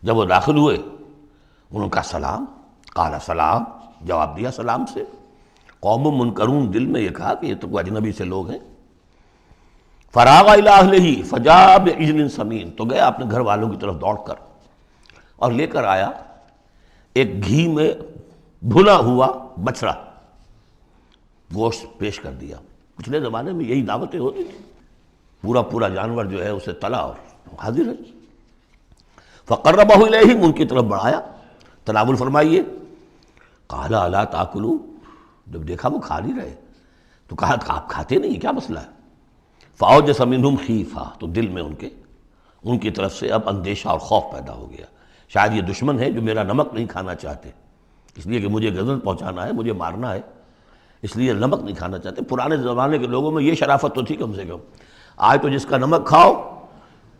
جب وہ داخل ہوئے انہوں نے کہا سلام، قال سلام، جواب دیا سلام سے۔ قوم منکرون، دل میں یہ کہا کہ یہ تو کوئی اجنبی سے لوگ ہیں۔ فراغ الی اہلہ فجاء بعجل سمین، تو گیا اپنے گھر والوں کی طرف دوڑ کر اور لے کر آیا ایک گھی میں بھنا ہوا بچڑا، گوشت پیش کر دیا۔ پچھلے زمانے میں یہی دعوتیں ہوتی تھیں، پورا پورا جانور جو ہے اسے تلا اور حاضر ہے۔ فقربہ الیہم، ان کی طرف بڑھایا، تناول فرمائیے۔ قال الا تاکلون، جب دیکھا وہ کھا نہیں رہے تو کہا آپ کھاتے نہیں، کیا مسئلہ ہے؟ فاوجس منہم خیفہ، تو دل میں ان کی طرف سے اب اندیشہ اور خوف پیدا ہو گیا، شاید یہ دشمن ہے جو میرا نمک نہیں کھانا چاہتے، اس لیے کہ مجھے غزل پہنچانا ہے، مجھے مارنا ہے، اس لیے نمک نہیں کھانا چاہتے۔ پرانے زمانے کے لوگوں میں یہ شرافت تو تھی کم سے کم، آج تو جس کا نمک کھاؤ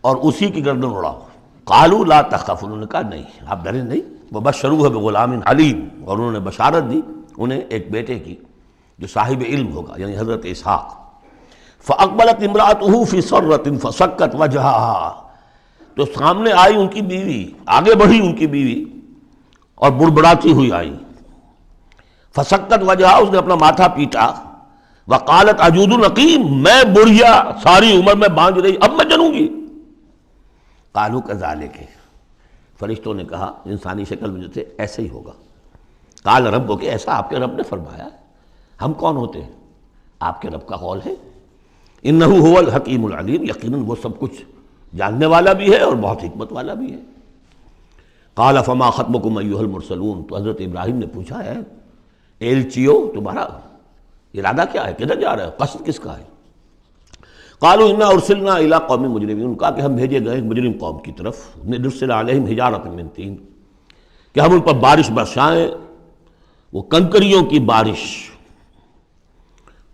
اور اسی کی گردن اڑاؤ۔ قالوا لا تخف، انہوں نے کہا نہیں آپ ڈریں نہیں، وبشروہ بغلام علیم، اور انہوں نے بشارت دی انہیں ایک بیٹے کی جو صاحب علم ہوگا، یعنی حضرت اسحاق۔ فاقبلت امرأتہ فی سرۃ فسکت وجہہا، تو سامنے آئی ان کی بیوی، آگے بڑھی ان کی بیوی اور بڑبڑاتی ہوئی آئی۔ فسکت وجہا، اس نے اپنا ماتھا پیٹا۔ وقالت عجوز نقیم، میں بڑھیا ساری عمر میں باندھ رہی، اب میں جنوں گی۔ قالوا کذالک، فرشتوں نے کہا انسانی شکل میں جو تھے ایسے ہی ہوگا۔ قال ربک، ایسا آپ کے رب نے فرمایا، ہم کون ہوتے ہیں؟ آپ کے رب کا قول ہے۔ انہ هو الحکیم العلیم، یقیناً وہ سب کچھ جاننے والا بھی ہے اور بہت حکمت والا بھی ہے۔ قال فما خطبکم ایھا المرسلون، تو حضرت ابراہیم نے پوچھا ہے ایلچیو تمہارا ارادہ کیا ہے، کدھر جا رہے ہو، قصد کس کا ہے؟ قالوا انا ارسلنا الی قوم مجرمین، کہا کہ ہم بھیجے گئے ایک مجرم قوم کی طرف، نرسل علیہم حجارۃ من طین، کہ ہم ان پر بارش برسائیں، وہ کنکریوں کی بارش،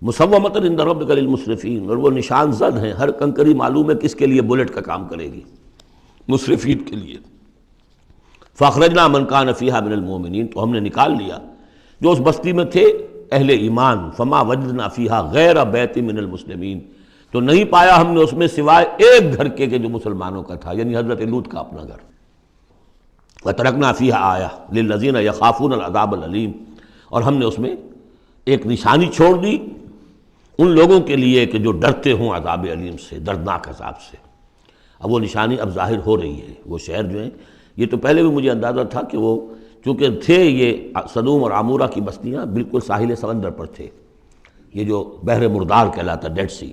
مسومۃ عند ربک للمسرفین، اور وہ نشان زد ہیں، ہر کنکری معلوم ہے کس کے لیے بلٹ کا کام کرے گی، مسرفین کے لیے۔ فاخرجنا من کان فیہا من المؤمنین، تو ہم نے نکال لیا جو اس بستی میں تھے اہل ایمان۔ فما وجدنا فیہا غیر بیت من المسلمین، تو نہیں پایا ہم نے اس میں سوائے ایک گھر کے جو مسلمانوں کا تھا، یعنی حضرت لوط کا اپنا گھر۔ وترکنا فیہا آیہ للذین یخافون العذاب العلیم، اور ہم نے اس میں ایک نشانی چھوڑ دی ان لوگوں کے لیے کہ جو ڈرتے ہوں عذاب علیم سے، دردناک عذاب سے۔ اب وہ نشانی اب ظاہر ہو رہی ہے۔ وہ شہر جو ہیں، یہ تو پہلے بھی مجھے اندازہ تھا کہ وہ چونکہ تھے یہ سدوم اور عمورہ کی بستیاں بالکل ساحل سمندر پر تھے، یہ جو بحر مردار کہلاتا ڈیڈ سی،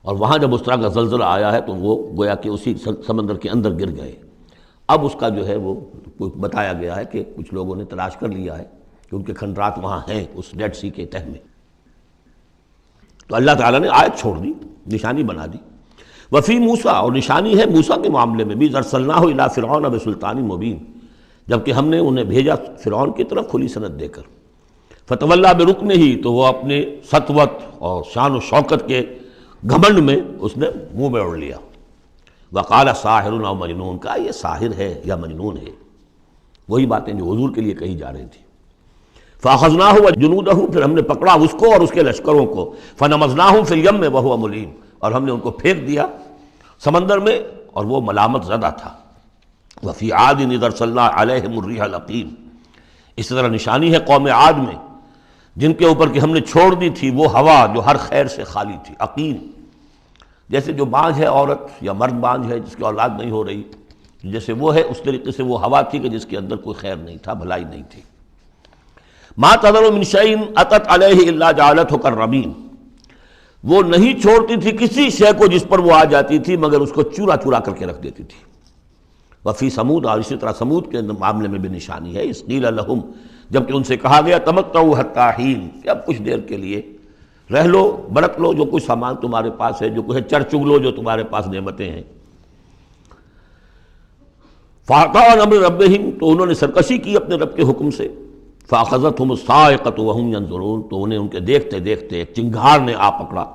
اور وہاں جب اس طرح کا زلزلہ آیا ہے تو وہ گویا کہ اسی سمندر کے اندر گر گئے۔ اب اس کا جو ہے وہ بتایا گیا ہے کہ کچھ لوگوں نے تلاش کر لیا ہے کہ ان کے کھنڈرات وہاں ہیں اس ڈیڈ سی کے تہہ میں۔ تو اللہ تعالیٰ نے آیت چھوڑ دی، نشانی بنا دی۔ وفی موسیٰ، اور نشانی ہے موسیٰ کے معاملے میں بھی، ارسلناہ الی فرعون بسلطان مبین، جبکہ ہم نے انہیں بھیجا فرعون کی طرف کھلی سند دے کر۔ فتولیٰ برکنہ، تو وہ اپنے سطوت اور شان و شوکت کے گھمنڈ میں اس نے منہ میں اوڑھ لیا۔ وقال ساحر او مجنون، کہا یہ ساحر ہے یا مجنون ہے، وہی باتیں جو حضور کے لیے کہی جا رہی تھی۔ فاخذناہ وجنودہ، پھر ہم نے پکڑا اس کو اور اس کے لشکروں کو، فنمزناہم فی الیم وہو ملیم، اور ہم نے ان کو پھینک دیا سمندر میں اور وہ ملامت زدہ تھا۔ وفی عاد اذ ارسلنا علیہم الریح العقیم، اس طرح نشانی ہے قوم عاد میں جن کے اوپر کہ ہم نے چھوڑ دی تھی وہ ہوا جو ہر خیر سے خالی تھی، عقیم، جیسے جو بانجھ ہے عورت یا مرد بانجھ ہے جس کی اولاد نہیں ہو رہی، جیسے وہ ہے اس طریقے سے وہ ہوا تھی کہ جس کے اندر کوئی خیر نہیں تھا، بھلائی نہیں تھی۔ ما تذر من شیء اتت علیہ الا جعلتہ کالرمیم، وہ نہیں چھوڑتی تھی کسی شے کو جس پر وہ آ جاتی تھی مگر اس کو چورا چورا کر کے رکھ دیتی تھی۔ وفی سمود، اور اسی طرح سمود کے معاملے میں بھی نشانی ہے، اذ قیل لہم، جبکہ ان سے کہا گیا تمتعوا حتی حین، کہ اب کچھ دیر کے لیے رہ لو، برت لو جو کچھ سامان تمہارے پاس ہے، جو کچھ چر چگ لو جو تمہارے پاس نعمتیں ہیں۔ فَأَطَاعُوا عَنْ أَمْرِ رَبِّهِمْ، تو انہوں نے سرکشی کی اپنے رب کے حکم سے۔ فَأَخَذَتْهُمُ الصَّاعِقَةُ وَهُمْ يَنظُرُونَ، تو انہیں ان کے دیکھتے دیکھتے ایک چنگھار نے آ پکڑا۔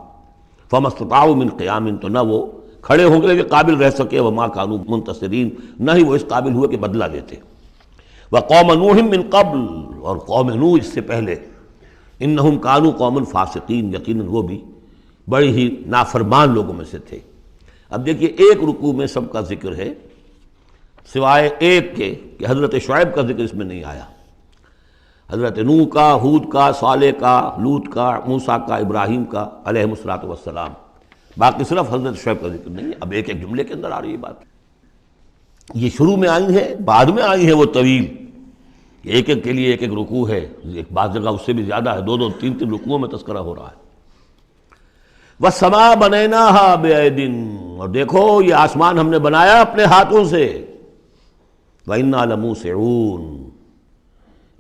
فَمَا اسْتَطَاعُوا مِنْ قِيَامٍ، تو نہ وہ کھڑے ہوں گے کہ قابل رہ سکے، وَمَا كَانُوا مُنْتَصِرِينَ، نہ ہی وہ اس قابل ہوئے کہ بدلہ دیتے۔ وَقَوْمَ نُوحٍ مِّن قَبْلُ، اور قوم نوح اس سے پہلے، انہم کانوا قوم فاسقین، یقیناً وہ بھی بڑی ہی نافرمان لوگوں میں سے تھے۔ اب دیکھیے ایک رکوع میں سب کا ذکر ہے سوائے ایک کے کہ حضرت شعیب کا ذکر اس میں نہیں آیا، حضرت نوح کا، ہود کا، صالح کا، لوط کا، موسیٰ کا، ابراہیم کا علیہم الصلوۃ والسلام، باقی صرف حضرت شعیب کا ذکر نہیں ہے۔ اب ایک ایک جملے کے اندر آ رہی ہے بات، یہ شروع میں آئی ہے، بعد میں آئی ہے وہ طویل، ایک ایک کے لیے ایک ایک رکوع ہے، ایک بعض جگہ اس سے بھی زیادہ ہے، دو دو تین تین رکوعوں میں تذکرہ ہو رہا ہے۔ وَالسَّمَاءَ بَنَيْنَاهَا بِأَيْدٍ، اور دیکھو یہ آسمان ہم نے بنایا اپنے ہاتھوں سے، وَإِنَّا لَمُوسِعُونَ،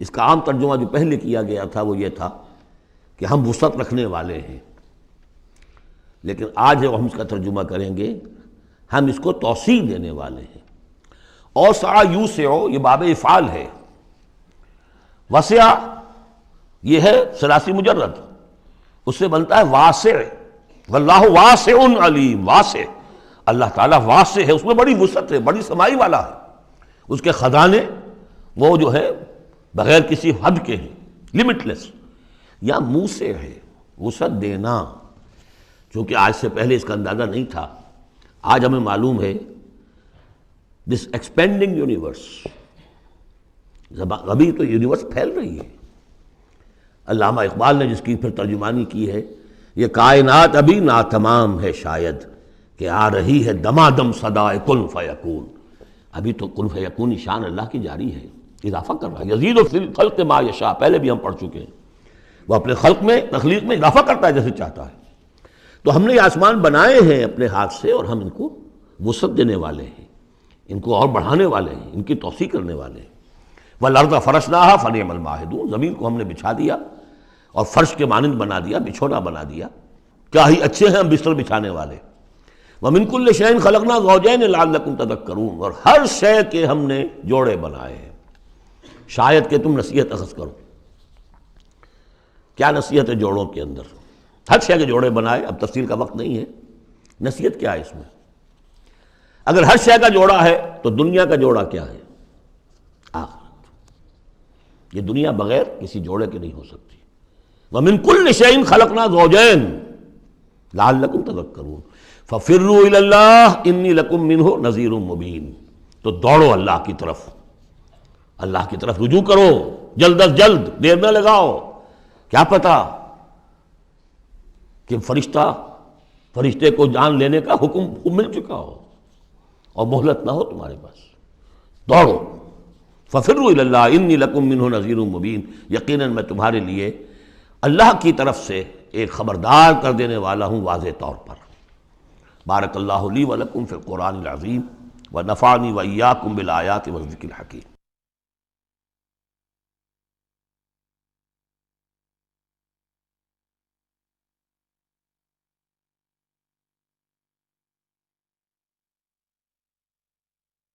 اس کا عام ترجمہ جو پہلے کیا گیا تھا وہ یہ تھا کہ ہم وسعت رکھنے والے ہیں، لیکن آج جب ہم اس کا ترجمہ کریں گے ہم اس کو توسیع دینے والے ہیں۔ اوسع یوسع، یہ باب افعال ہے، وسع یہ ہے ثلاثی مجرد، اس سے بنتا ہے واسع، واللہ واسع علیم، واسع، اللہ تعالیٰ واسع ہے، اس میں بڑی وسعت ہے، بڑی سمائی والا ہے، اس کے خزانے وہ جو ہے بغیر کسی حد کے ہیں، لمٹ لیس۔ یا موسع ہے، وسعت دینا، چونکہ آج سے پہلے اس کا اندازہ نہیں تھا، آج ہمیں معلوم ہے دس ایکسپینڈنگ یونیورس، ابھی تو یونیورس پھیل رہی ہے۔ علامہ اقبال نے جس کی پھر ترجمانی کی ہے، یہ کائنات ابھی ناتمام ہے شاید کہ آ رہی ہے دمادم صدائے کن فیکون، ابھی تو کن فیکون شان اللہ کی جاری ہے، اضافہ کر رہا ہے، یزید فی الخلق ما یشاء، پہلے بھی ہم پڑھ چکے ہیں، وہ اپنے خلق میں، تخلیق میں اضافہ کرتا ہے جیسے چاہتا ہے۔ تو ہم نے یہ آسمان بنائے ہیں اپنے ہاتھ سے اور ہم ان کو وسعت دینے والے ہیں، ان کو اور بڑھانے والے ہیں، ان کی توسیع کرنے والے ہیں۔ وَالْأَرْضَ فَرَشْنَاهَا فَنِعْمَ الْمَاهِدُونَ، زمین کو ہم نے بچھا دیا اور فرش کے مانند بنا دیا، بچھونا بنا دیا، کیا ہی اچھے ہیں ہم بستر بچھانے والے۔ وَمِن كُلِّ شَيْءٍ خَلَقْنَا زَوْجَيْنِ لَعَلَّكُمْ تَذَكَّرُونَ، اور ہر شے کے ہم نے جوڑے بنائے ہیں شاید کہ تم نصیحت اخذ کرو۔ کیا نصیحت ہے جوڑوں کے اندر؟ ہر شے کے جوڑے بنائے، اب تفصیل کا وقت نہیں ہے، نصیحت کیا ہے اس میں؟ اگر ہر شے کا جوڑا ہے تو دنیا کا جوڑا کیا ہے؟ آخرت، یہ دنیا بغیر کسی جوڑے کے نہیں ہو سکتی۔ وَمِن كُلِّ شَيْءٍ خَلَقْنَا زَوْجَيْنِ لَعَلَّكُمْ تَذَكَّرُونَ فَفِرُّوا إِلَى اللَّهِ إِنِّي لَكُمْ مِنْهُ نَذِيرٌ مُبِينٌ، تو دوڑو اللہ کی طرف، اللہ کی طرف رجوع کرو، جلد از جلد، دیر نہ لگاؤ، کیا پتہ کہ فرشتے کو جان لینے کا حکم مل چکا ہو اور مہلت نہ ہو تمہارے پاس، دوڑو۔ فَفِرُّوا إِلَى اللَّهِ إِنِّي لَكُمْ مِنْهُ نَذِيرٌ مُبِينٌ، یقیناً میں تمہارے لیے اللہ کی طرف سے ایک خبردار کر دینے والا ہوں واضح طور پر۔ بارک اللہ لی ولکم فی القرآن العظیم ونفعنی وإیاکم بالآیات والذکر الحکیم۔